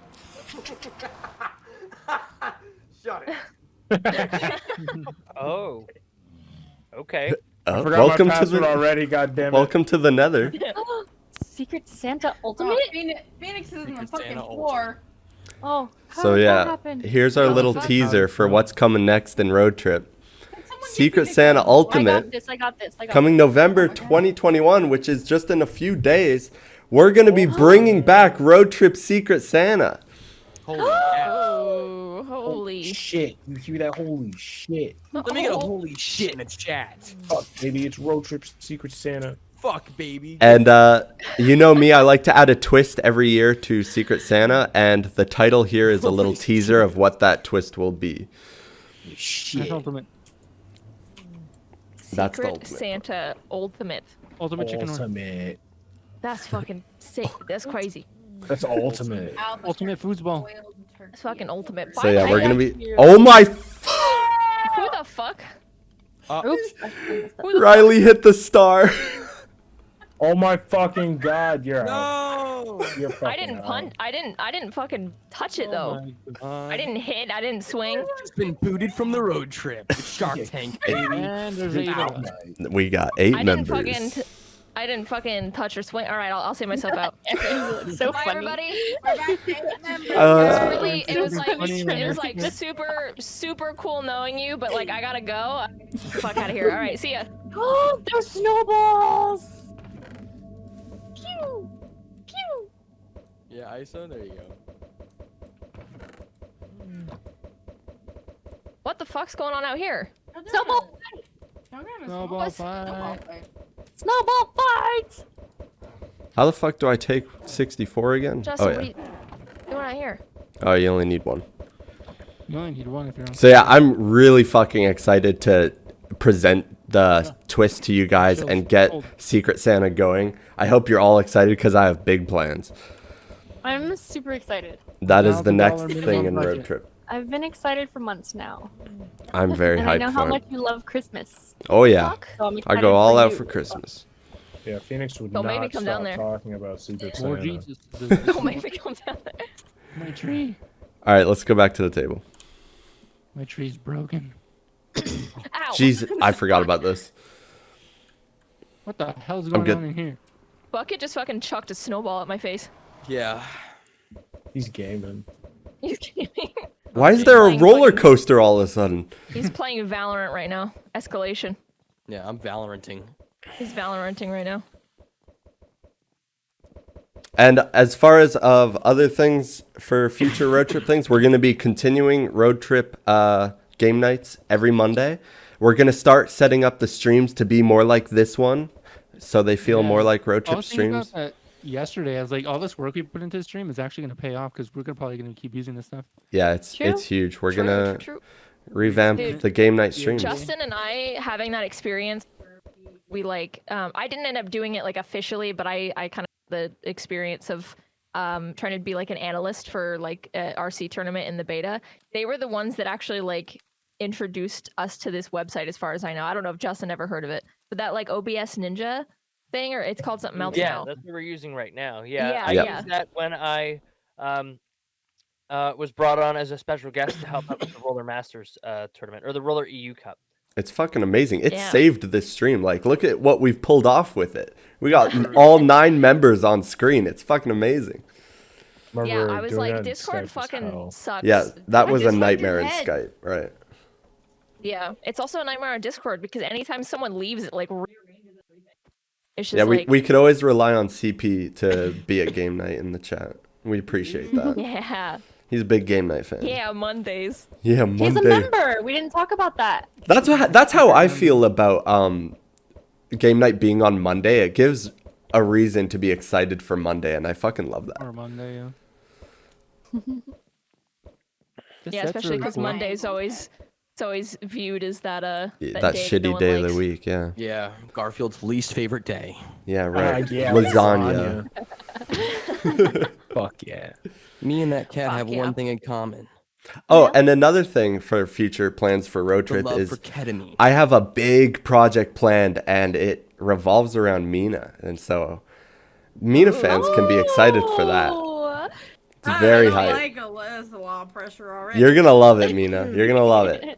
Oh. Okay. I forgot Welcome my to password the already, goddammit. welcome to the Nether. Secret Santa Oh, Ultimate? Phoenix is in the Secret fucking Santa floor. Oh, how So did that yeah, happen? here's our Oh, little fuck. teaser for what's coming next in Road Trip. Can someone give Secret Phoenix Santa a- I got Ultimate this. I got this. coming November 2021, which is just in a few days. We're going to be bringing back Road Trip Secret Santa. Holy crap. Oh, holy. Shit, you hear that? Holy shit. Let me get a holy shit in the chat. Fuck, baby, it's Road Trip Secret Santa. Fuck, baby. And you know me, I like to add a twist every year to Secret Santa, and the title here is a little teaser of what that twist will be. That's Shit. ultimate. That's the Secret ultimate. Santa Ultimate. Ultimate chicken wing. Ultimate. That's fucking sick. That's crazy. That's ultimate. Alpha Ultimate foosball. boiled turkey. That's fucking ultimate. So yeah, Why- we're I going to got be... you. Oh my... Who the fuck? Oops. I messed up. Who the Riley hit the star. Oh my fucking god, you're out. No! You're I fucking didn't out. punch. I didn't fucking touch it Oh though. my God. I didn't hit. I didn't swing. Just been booted from the road trip. It's Shark Tank, baby. And there's 8 of us. We got 8 I didn't members. I didn't fucking touch or swing. All right, I'll say myself out. So Bye, funny. everybody. We're back to 8 members. It was like funny when it was you're- like super cool knowing you, but like I gotta go. Fuck out of here. All right, see ya. Oh, there's snowballs. Pew, pew. Yeah, ISO. There you go. What the fuck's going on out here? Snowball, Snowball fight. snowball fights. How the fuck do I take 64 again? Justin, Oh what are yeah. you doing out here? Oh, you only need 1. You only need 1 if you're on. So yeah, I'm really fucking excited to present the twist to you guys and get Secret Santa going. I hope you're all excited because I have big plans. I'm super excited. That is the $1,000 next minimum thing in budget. Road Trip. I've been excited for months now, I'm very and I know hyped how for much it. you love Christmas. Oh yeah, So I'm I excited go all out you. for Christmas. Yeah, Phoenix would Don't make me not come down stop there. talking about Secret More Santa. Jesus. Don't make me come down there. My tree. All right, let's go back to the table. My tree's broken. Ow. Jeez, I forgot about this. What the hell's going good. on in here? Bucket just fucking chucked a snowball at my face. Yeah. He's gaming. He's gaming. Why is there a Playing roller fucking- coaster all of a sudden? He's playing Valorant right now. Escalation. Yeah, I'm Valoranting. He's Valoranting right now. And as far as of other things for future road trip things, we're going to be continuing road trip game nights every Monday. We're going to start setting up the streams to be more like this one, so they feel more Yeah. like road I trip was thinking about streams. that yesterday. I was like, all this work we put into the stream is actually going to pay off because we're probably going to keep using this stuff. Yeah, it's True. huge. We're True, going to true. revamp Dude, the game night streams. Justin and I having that experience, we like, I didn't end up doing it like officially, but I kind of the experience of trying to be like an analyst for like a RC tournament in the beta. They were the ones that actually like introduced us to this website, as far as I know. I don't know if Justin ever heard of it, but that like OBS Ninja thing, or it's called something else Yeah, now. that's what we're using right now. Yeah, Yeah, I yeah. used that when I was brought on as a special guest to help out with the Roller Masters tournament, or the Roller EU Cup. It's fucking amazing. It Yeah. saved this stream. Like, look at what we've pulled off with it. We got all 9 members on screen. It's fucking amazing. Yeah, Remember I was doing like, that in Discord Skype as fucking hell. sucks. Yeah, that I was a just went nightmare in ahead. Skype, right? Yeah, it's also a nightmare on Discord because anytime someone leaves, it like rearranges everything. It's just Yeah, like, we could always rely on CP to be at game night in the chat. We appreciate that. yeah, He's a big game night fan. yeah, Mondays. Yeah, He's a Monday. member. We didn't talk about that. That's how I feel about game night being on Monday. It gives a reason to be excited for Monday, and I fucking love that. Or Monday, yeah. This Yeah, set's especially really because cool. Monday's always it's always viewed as that That day shitty no one day of likes. the week. Yeah. Yeah, Garfield's least favorite day. Yeah. Right. Yeah, Lasagna. Fuck yeah. Me and that cat Fuck have yeah. one thing in common. Oh, and another thing for future plans for road The trip love is for ketamine. I have a big project planned, and it revolves around Mina, and so Mina fans can be excited for that. Oh. It's very I hype. like a lot of pressure already. You're gonna love it, Mina. You're gonna love it.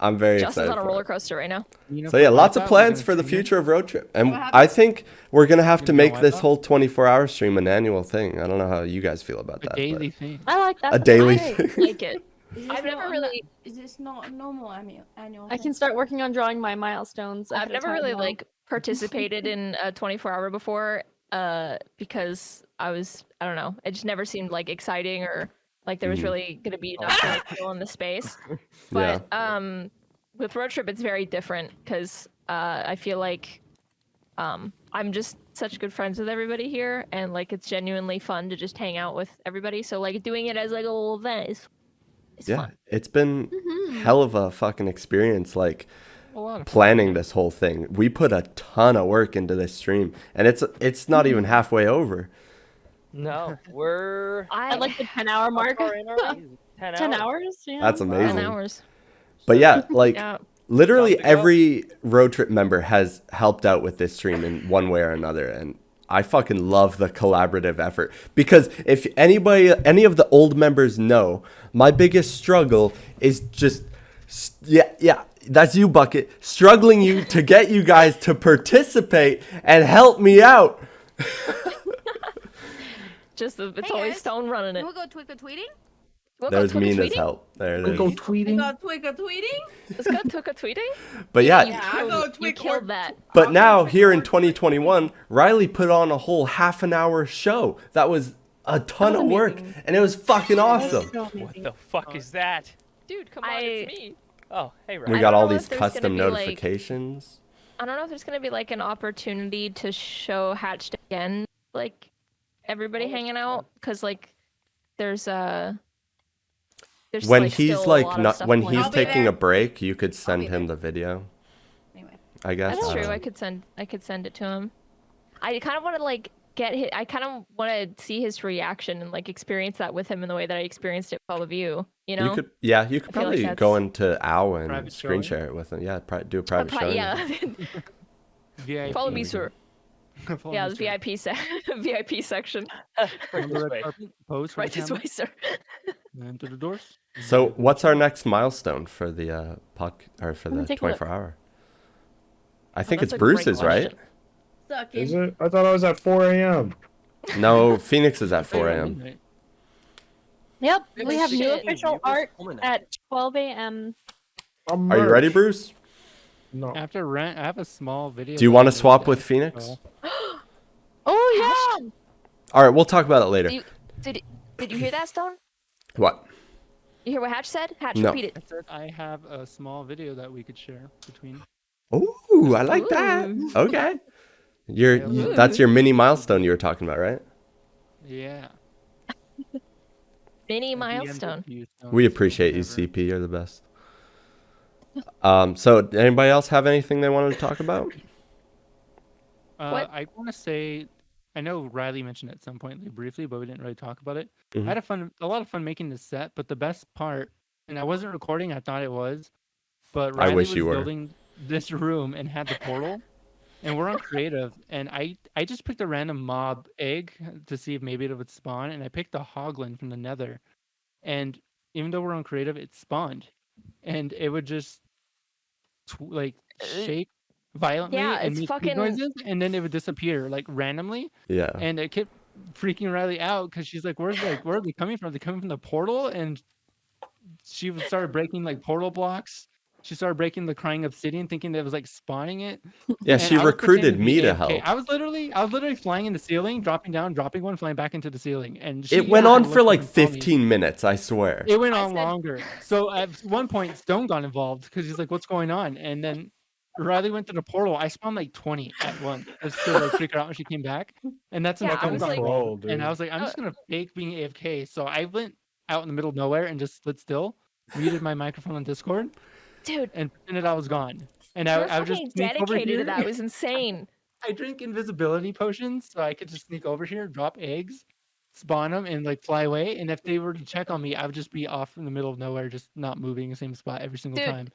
I'm very Justin's excited. on a for roller it. coaster right now. You know, So yeah, for lots of Wi-Fi, we're plans gonna for the stream it. future of road trip, and What happened? I think we're gonna have to Gonna be make on this Wi-Fi? whole 24-hour stream an annual thing. I don't know how you guys feel about A that. daily but thing. I like that. a daily I thing. like it. Is this I've never not really- Is this not a normal annual? I can start working on drawing my milestones. I've ahead of never time really now. like participated in a 24-hour before, because I don't know, it just never seemed like exciting or like there was Mhm. really gonna be enough to like, fill in the space. But with road trip, it's very different because I feel like I'm just such good friends with everybody here, and like it's genuinely fun to just hang out with everybody. So like doing it as like a little event is Yeah, fun. it's been hell of a fucking experience. Like A lot of planning this whole thing. We put a ton of work into this stream, and it's not even halfway over. No, we're I like the 10-hour how mark. far in are we? 10 hours? Yeah. That's amazing. 10 hours. But yeah, like Yeah. literally Time to go. every road trip member has helped out with this stream in one way or another, and I fucking love the collaborative effort, because if any of the old members know, my biggest struggle is just, yeah, that's you, Bucket, struggling to get you guys to participate and help me out. Just it's Hey, always guys. Stone running it. We'll go Twika tweeting. We'll go There's Twika Mina's tweeting. help. There it We'll go is. We tweeting. go Twika tweeting. Let's go Twika tweeting. But yeah, Yeah, I'll go You Twika. killed that. but I'll now go here in Twika. 2021, Riley put on a whole half an hour show. That was a ton was of work, amazing. and it was fucking awesome. So What amazing. the fuck is that? Dude, come on, it's me. Oh, hey, We Ryan. got don't all know these if there's gonna custom be, like- notifications. I don't know if there's gonna be like an opportunity to show Hatched again, like everybody hanging out, because like there's When like, he's still a like lot of not stuff when going he's I'll on. be taking there. a break, you could send be him there. the video. Anyway. I guess. That's I true. don't know. I could send it to him. I kind of want to like I kind of want to see his reaction and like experience that with him in the way that I experienced it with all of you. You know? You could, yeah, you could I feel like probably that's- go into Owl and Private screen showing? share it with him. Yeah, do a private showing. yeah. VIP. Follow me, we go. sir. Follow Yeah, me, the sir. VIP section. On Right the this red way. carpet, pose Right for the this camera, way, sir. and to the doors. So, what's our next milestone for the for Let me the take a look. 24-hour? I think that's it's a great Bruce's, right? question. Sucking. Is it? I thought I was at 4 a.m. No, Phoenix is at 4 Hey, a.m. midnight. Yep, Oh, we have new shit. official art at 12 a.m. Are you ready, Bruce? No. After Rant, I have a small video. Do you that want I to made swap that with I Phoenix? saw. Oh yeah. All right, we'll talk about it later. Did you hear that, Stone? What? You hear what Hatch said? Hatch, No. repeat it. I said I have a small video that we could share between. Ooh, I like that. Ooh. Okay. Ooh. That's your mini milestone you were talking about, right? Yeah. Mini I DM'd it milestone. to you, Stone, We so appreciate you, whatever. CP. You're the best. So anybody else have anything they wanted to talk about? What? I want to say, I know Riley mentioned it at some point like, briefly, but we didn't really talk about it. Mhm. I had a lot of fun making this set, but the best part, and I wasn't recording, I thought it was, but I Riley wish was you were. building this room and had the portal, and we're on creative, and I just picked a random mob egg to see if maybe it would spawn, and I picked a hoglin from the nether, and even though we're on creative, it spawned, and it would just like shake violently yeah, and it's make fucking- food noises, and then it would disappear like randomly, Yeah. and it kept freaking Riley out because she's like, where are they coming from? Are they coming from the portal? And she started breaking like portal blocks. She started breaking the crying obsidian, thinking that it was like spawning it. Yeah, And she I was recruited pretending me be to AFK. help. I was literally flying in the ceiling, dropping down, dropping one, flying back into the ceiling, and she It went happened on to for look like up and saw me. 15 minutes, I swear. It went I on said- longer. So at one point, Stone got involved because he's like, "What's going on?" And then Riley went to the portal. I spawned like 20 at once just to like freak her out when she came back. And that's when Yeah, I Stone was got like- involved. Troll, And I dude. was like, I'm just gonna fake being AFK. So I went out in the middle of nowhere and just stood still, muted my microphone on Discord, Dude, and pretended I was gone. And you're I would just fucking sneak over dedicated here. to that. It was insane. I drink invisibility potions, so I could just sneak over here, drop eggs, spawn them, and like fly away. And if they were to check on me, I would just be off in the middle of nowhere, just not moving the same spot every single Dude, time.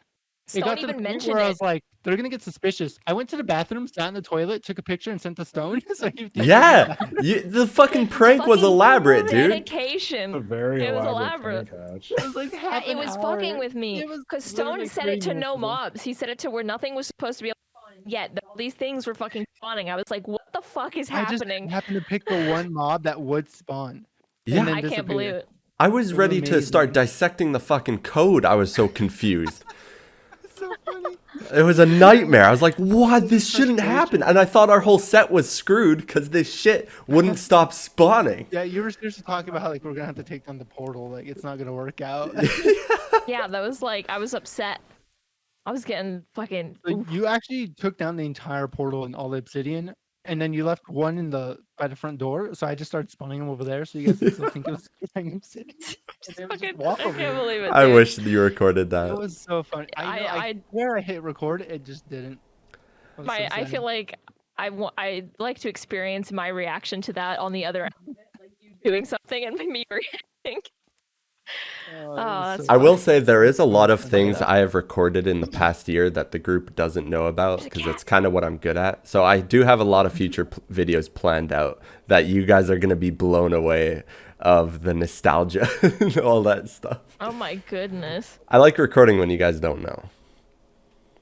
It Stone got to the even point mentioned where I it. was like, they're gonna get suspicious. I went to the bathroom, sat in the toilet, took a picture, and sent to Stone. So he would think I was in the Yeah, bathroom. the fucking prank was Fucking elaborate, dude. A Dedication. very It was elaborate elaborate. prank, Hatch. It was like Yeah, half it an was hour. fucking with me. It was Because literally Stone said 30 it to minutes no ago. mobs. He said it to where nothing was supposed to be spawning yet. All these things were fucking spawning. I was like, what the fuck is I just happening? happened to pick the one mob that would spawn. Yeah. and then I can't believe disappear. it. I was It was ready to start amazing. dissecting the fucking code. I was so confused. It's so funny. It was a nightmare. I was like, what? This shouldn't happen. And I thought our whole set was screwed because this shit wouldn't stop spawning. Yeah, you were seriously talking about how like we're gonna have to take down the portal. Like it's not gonna work out. Yeah, that was like, I was upset. I was getting fucking. Like, oof. you actually took down the entire portal and all the obsidian, and then you left one by the front door. So I just started spawning them over there, so you guys would still think it was obsidian. And they would just Fucking, walk I over can't here. believe it. I dude. wish you recorded It that. was so funny. I swear I hit record. It just didn't. I was so I sad. feel like I like to experience my reaction to that on the other end, like you doing something and me reacting. Oh, that's I will funny. say there is a lot of Bring it things up. I have recorded in the past year that the group doesn't know about because it's kind of what I'm good at. So I do have a lot of future videos planned out that you guys are going to be blown away of the nostalgia and all that stuff. Oh my goodness. I like recording when you guys don't know.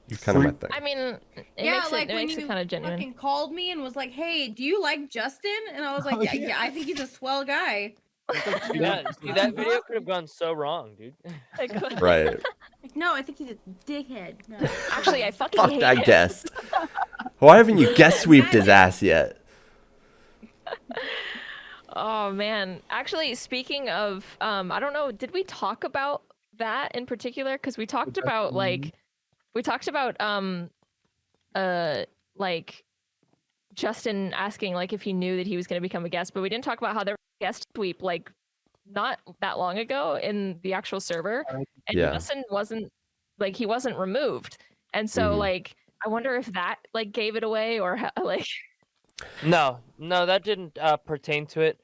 It's kind of my thing. I mean, it Yeah, makes like it when makes you it kind of genuine. fucking called me and was like, "Hey, do you like Justin?" And I was like, "Yeah, I think he's a swell guy." Yeah, see, that video could have gone so wrong, dude. It could. Right. Like, no, I think he's a dickhead. No. Actually, I fucking Fuck hate that him. guest. Why haven't you guest sweeped his ass yet? Oh man. Actually, speaking of, I don't know, did we talk about that in particular? Because we talked about like like Justin asking like if he knew that he was going to become a guest, but we didn't talk about how there was a guest sweep like not that long ago in the actual server, and Yeah. Justin wasn't like he wasn't removed, and so Mhm. like I wonder if that like gave it away or like No, that didn't pertain to it.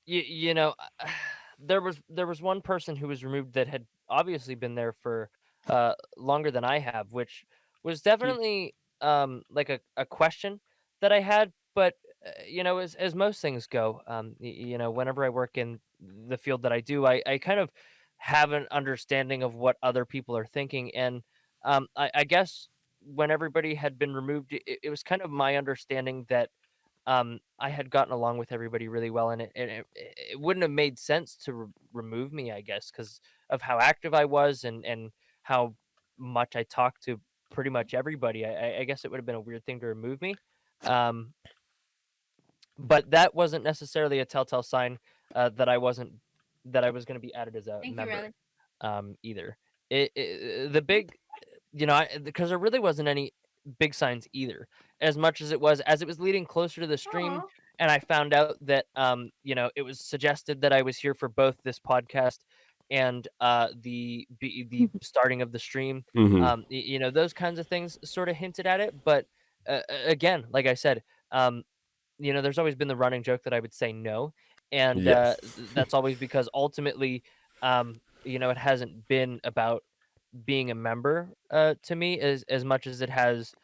You know, there was one person who was removed that had obviously been there for longer than I have, which was definitely like a question that I had. But you know, as most things go, you know, whenever I work in the field that I do, I kind of have an understanding of what other people are thinking, and I guess when everybody had been removed, it was kind of my understanding that I had gotten along with everybody really well, and it wouldn't have made sense to remove me, I guess, because of how active I was and how much I talked to pretty much everybody. I guess it would have been a weird thing to remove me, um, but that wasn't necessarily a telltale sign that I was going to be added as a Thank you, member Riley. either. The big, you know, because there really wasn't any big signs either, as much as it was leading closer to the stream. Aw. And I found out that you know, it was suggested that I was here for both this podcast and the starting of the stream. Mhm. You know, those kinds of things sort of hinted at it, but again, like I said, you know, there's always been the running joke that I would say no, and Yes. that's always because ultimately, you know, it hasn't been about being a member to me as much as it has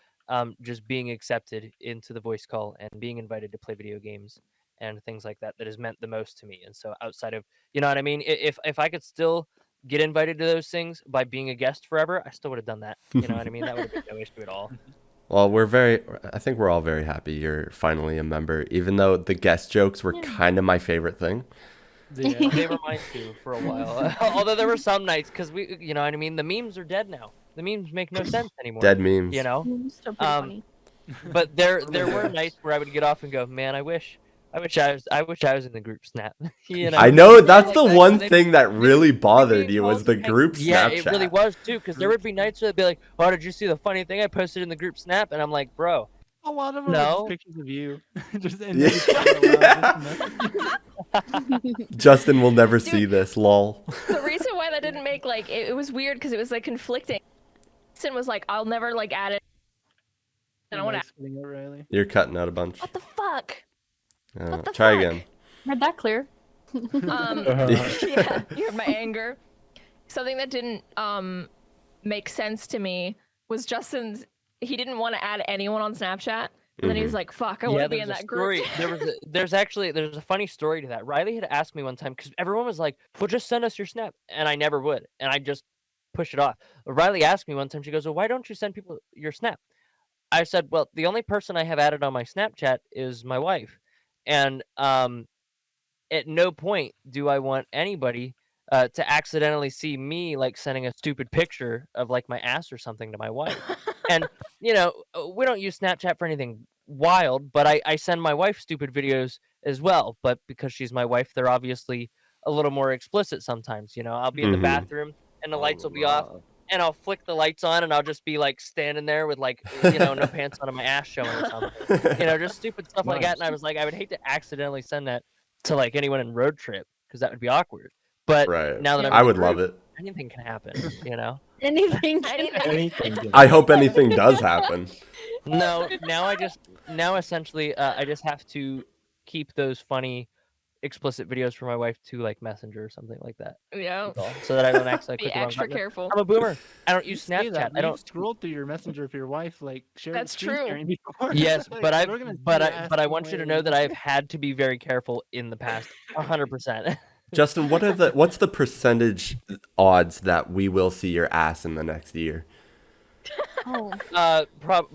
just being accepted into the voice call and being invited to play video games and things like that that has meant the most to me. And so outside of, you know what I mean, if I could still get invited to those things by being a guest forever, I still would have done that. You know what I mean? That would have been no issue at all. Well, I think we're all very happy you're finally a member, even though the guest jokes were kind of my favorite thing. Yeah. They were mine too for a while. Although there were some nights because you know what I mean. The memes are dead now. The memes make no sense anymore. Dead memes. You know. Still pretty funny. But there were nights where I would get off and go, man, I wish I was in the group snap. You know. I know that's Like the that, one they'd- thing that really bothered be you was involved the in, like- group Yeah, Snapchat. it really was too. Because there would be nights where they'd be like, "Oh, did you see the funny thing I posted in the group snap?" And I'm like, "Bro, A lot of them are No. just pictures of you. Just and Yeah. then you chat aloud, just message. Justin will never see this. Lol. the reason why that didn't make like it was weird because it was like conflicting. Justin was like, I'll never like add it. And I want Nice to. getting it, Riley. You're cutting out a bunch. What the fuck? What the Try fuck? again. Heard that clear. Yeah, you heard my anger. Something that didn't make sense to me was Justin's. He didn't want to add anyone on Snapchat, and then he was like, "Fuck, I want to be in there's a that group." story. There's a funny story to that. Riley had asked me one time because everyone was like, "Well, just send us your snap," and I never would, and I just push it off. Riley asked me one time. She goes, "Well, why don't you send people your snap?" I said, "Well, the only person I have added on my Snapchat is my wife, and at no point do I want anybody to accidentally see me like sending a stupid picture of like my ass or something to my wife." And you know, we don't use Snapchat for anything wild, but I send my wife stupid videos as well. But because she's my wife, they're obviously a little more explicit sometimes. You know, I'll be in the Mhm. bathroom and the lights will be off, and I'll flick the lights on, and I'll just be like standing there with like, you know, no pants on and my ass showing or something. You know, just stupid stuff like that. And I was like, I would hate to accidentally send that to like anyone in Road Trip because that would be awkward. But Right. now that I'm I in the would love group, it. anything can happen. You know. Anything. I hope anything does happen. No, now essentially I just have to keep those funny explicit videos for my wife to like Messenger or something like that. Yeah. That's all, so that I don't accidentally Be click the wrong extra button. careful. I'm a boomer. I don't use say that, Snapchat. but I you've don't. scrolled through your messenger if your wife like shared That's screen true. sharing before. Yes, Like, but we're gonna see but your I ass but I some want you to way. know that I've had to be very careful in the past. 100%. Justin, what's the percentage odds that we will see your ass in the next year? Oh,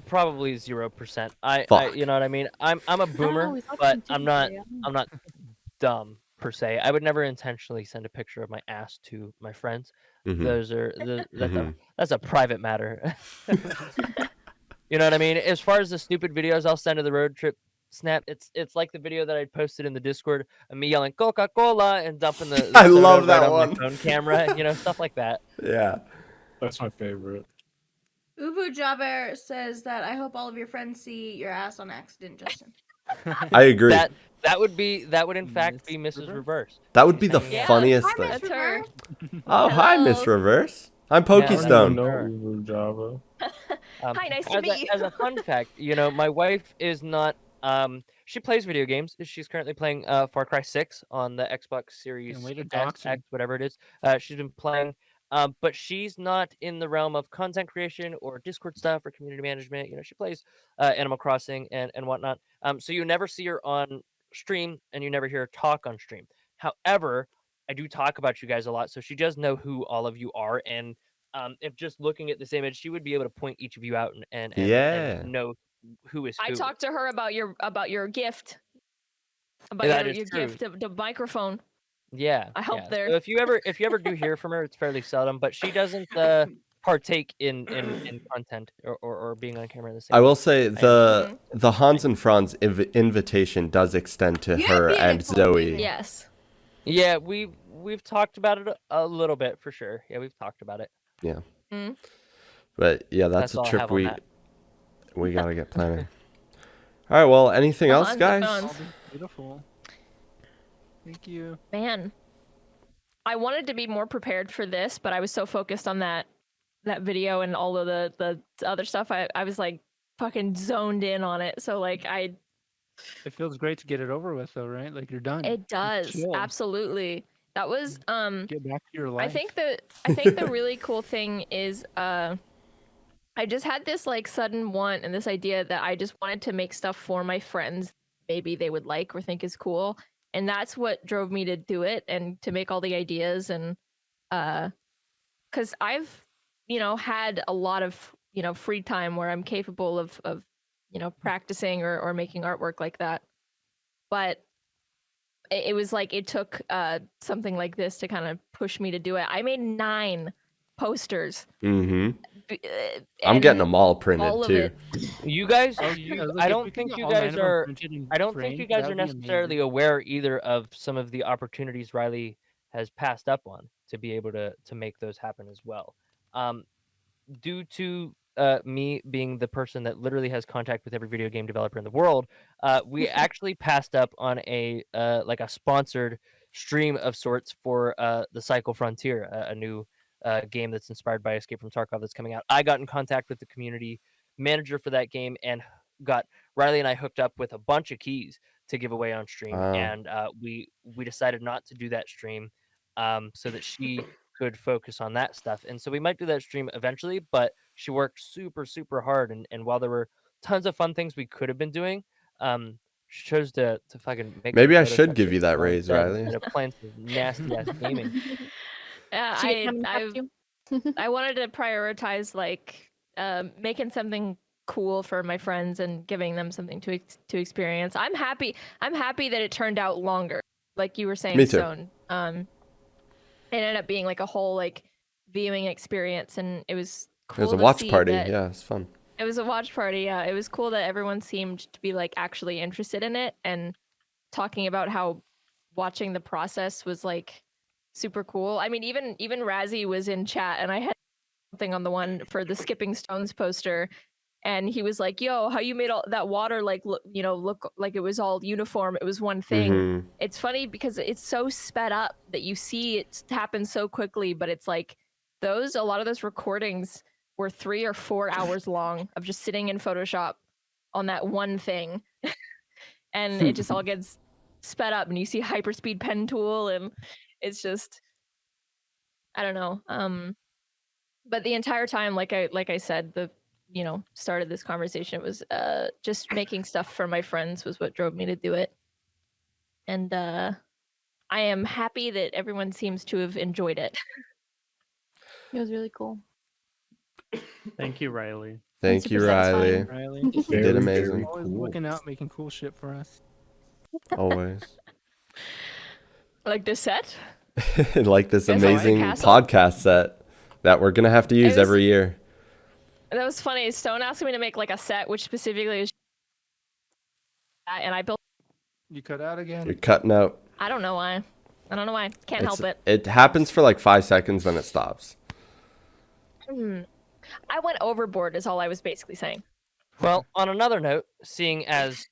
Probably 0%. I Fuck. you know what I mean. I'm a boomer, we saw but some I'm titties not there, yeah. I'm not dumb per se. I would never intentionally send a picture of my ass to my friends. Mhm. That's a private matter. You know what I mean? As far as the stupid videos I'll send to the road trip snap, it's like the video that I posted in the Discord of me yelling Coca-Cola and dumping the I soda love right that on one. my phone camera, stuff like that. Yeah. That's my favorite. Ubu Jabber says that I hope all of your friends see your ass on accident, Justin. I agree. That would in fact be Mrs. Reverse. That would be She's the hanging out. funniest Hi, thing. Miss That's her. Reverse. Oh, hi, Miss Hello. Reverse. I'm Yeah, I that's Pokestone. know her. Uber Java. Hi, nice to meet you. As a fun fact, my wife is not. She plays video games. She's currently playing Far Cry 6 on the Xbox Series way to S, dox her. X, whatever it is. She's been playing, but she's not in the realm of content creation or Discord stuff or community management. She plays Animal Crossing and whatnot. So you never see her on stream and you never hear her talk on stream. However, I do talk about you guys a lot, so she does know who all of you are, and if just looking at this image, she would be able to point each of you out and Yeah. know who is who. I talked to her about your gift. About That your is true. gift, the microphone. Yeah, I helped yeah. there. So if you ever do hear from her, it's fairly seldom, but she doesn't partake in content or being on camera in the same I way. will say the Hans and Franz invitation does extend to her and Zoe. Yes. Yeah, we've talked about it a little bit for sure. Yeah, we've talked about it. Yeah. Mm. But yeah, that's That's a all I trip have on that. we gotta get planning. All right. Well, anything The else, Hans guys? and Franz. Beautiful. Thank you. Man, I wanted to be more prepared for this, but I was so focused on that video and all of the other stuff. I was like fucking zoned in on it. So like It feels great to get it over with, though, right? Like you're done. it does Chill. absolutely. That was Get back to your life. I think the really cool thing is I just had this like sudden want and this idea that I just wanted to make stuff for my friends maybe they would like or think is cool. And that's what drove me to do it and to make all the ideas and because I've had a lot of free time where I'm capable of practicing or making artwork like that. But it was like it took something like this to kind of push me to do it. I made 9 posters. Mm-hmm. I'm getting them all printed all of too. it. You guys, Oh, yeah, look, I if don't we could think get you all 9 guys of them are. printed and I don't think framed, you guys that are would be necessarily amazing. aware either of some of the opportunities Riley has passed up on to be able to make those happen as well. Due to me being the person that literally has contact with every video game developer in the world, we actually passed up on a like a sponsored stream of sorts for the Cycle Frontier, a new game that's inspired by Escape from Tarkov that's coming out. I got in contact with the community manager for that game and got Riley and I hooked up with a bunch of keys to give away on stream, and we decided not to do that stream so that she could focus on that stuff. And so we might do that stream eventually, but she worked super hard, and while there were tons of fun things we could have been doing, she chose to fucking make Maybe some I should Photoshop give you shit that for raise, instead Riley. of playing some nasty ass gaming. She get coming I up to you? I wanted to prioritize like making something cool for my friends and giving them something to experience. I'm happy that it turned out longer, like you were saying, Me too. Stone. It ended up being like a whole like viewing experience, and it was cool. It was a to watch see party. that- Yeah, it's fun. It was a watch party. Yeah, it was cool that everyone seemed to be like actually interested in it and talking about how watching the process was like super cool. I mean, even Razzie was in chat, and I had something on the one for the Skipping Stones poster, and he was like, "Yo, how you made all that water like look like it was all uniform. It was one thing." Mhm. It's funny because it's so sped up that you see it happen so quickly, but it's like a lot of those recordings were 3 or 4 hours long of just sitting in Photoshop on that one thing. And it just all gets sped up and you see hyperspeed pen tool, and it's just, I don't know. But the entire time, like I said, started this conversation, it was just making stuff for my friends was what drove me to do it. And I am happy that everyone seems to have enjoyed it. It was really cool. Thank you, Riley. Thank super you, Riley. satisfying. Riley, You did Very, amazing. very always cool. looking out, making cool shit for us. Always. Like this set. Like this Guys, like amazing Castle? podcast set that we're going to have to use was- every year. That was funny. Stone asked me to make like a set, which specifically is, and I built. You cut out again. You're cutting out. I don't know why. I don't know why. Can't help it. It happens for like 5 seconds, then it stops. I went overboard, is all I was basically saying. Well, on another note, seeing as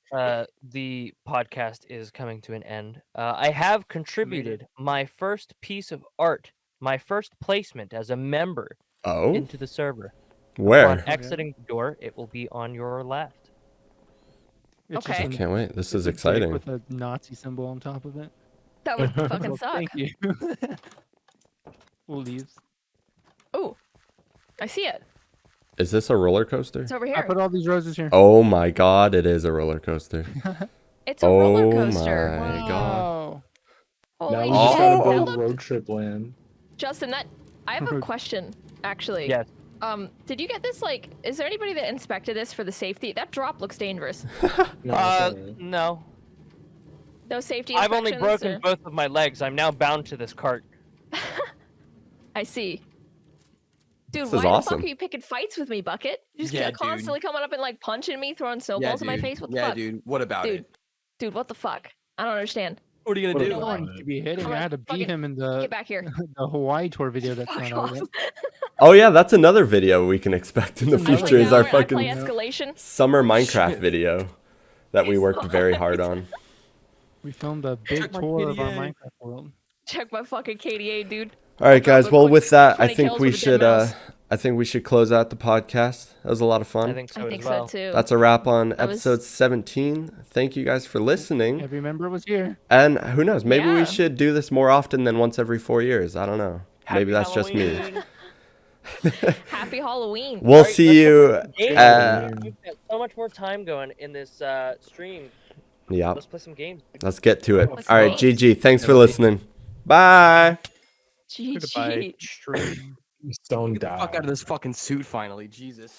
the podcast is coming to an end, I have contributed my first piece of art, my first placement as a member Oh? into the server. On Where? exiting the door, it will be on your left. It's Okay. just Can't wait. This it's is a dick exciting. with a Nazi symbol on top of it. That would fucking Well, suck. thank you. Leaves. Ooh, I see it. Is this a roller coaster? It's over I here. put all these roses here. Oh my god, it is a roller coaster. It's a roller Oh coaster. my god. Wow. Holy Now we shit! just gotta That build looked- road trip land. Justin, I have a question actually. Yes. Did you get this? Like, is there anybody that inspected this for the safety? That drop looks dangerous. No, it's alright. No. No safety I've only inspections, broken or- both of my legs. I'm now bound to this cart. I see. Dude, This why is the awesome. fuck are you picking fights with me, Bucket? You just Yeah, keep constantly coming up and like punching me, throwing snowballs in my dude. face. What the Yeah, fuck? dude. What about Dude. it? Dude, what the fuck? I don't understand. What are you What gonna do? about One it? to be hitting. Come I on, had to fucking beat him in Get the back here. the Hawaii tour video that's Fuck not out off. yet. Oh yeah, that's another video we can expect in the That's another future is our I play fucking escalation. summer Minecraft Shit. video that we worked very hard on. We filmed a big Check my tour of our KDA. Minecraft world. Check my fucking KDA, dude. All right, guys. Quick Well, with that, I 20 think kills we with a dead should. mouse. I think we should close out the podcast. That was a lot of fun. I think so I as think well. so too. That's a wrap on That was- episode 17. Thank you guys for listening. Every member was here. And who knows? Maybe Yeah. we should do this more often than once every 4 years. I don't know. Maybe that's just me. Halloween. Happy Halloween. We'll Alright, see let's you. Games. Uh, We've got so much more time going in this stream. Yeah. Let's play some games. Let's get to it. Let's All right, go. GG. Thanks for listening. Bye. GG. Goodbye. Stream. Stone Get the fuck died. out of this fucking suit finally, Jesus.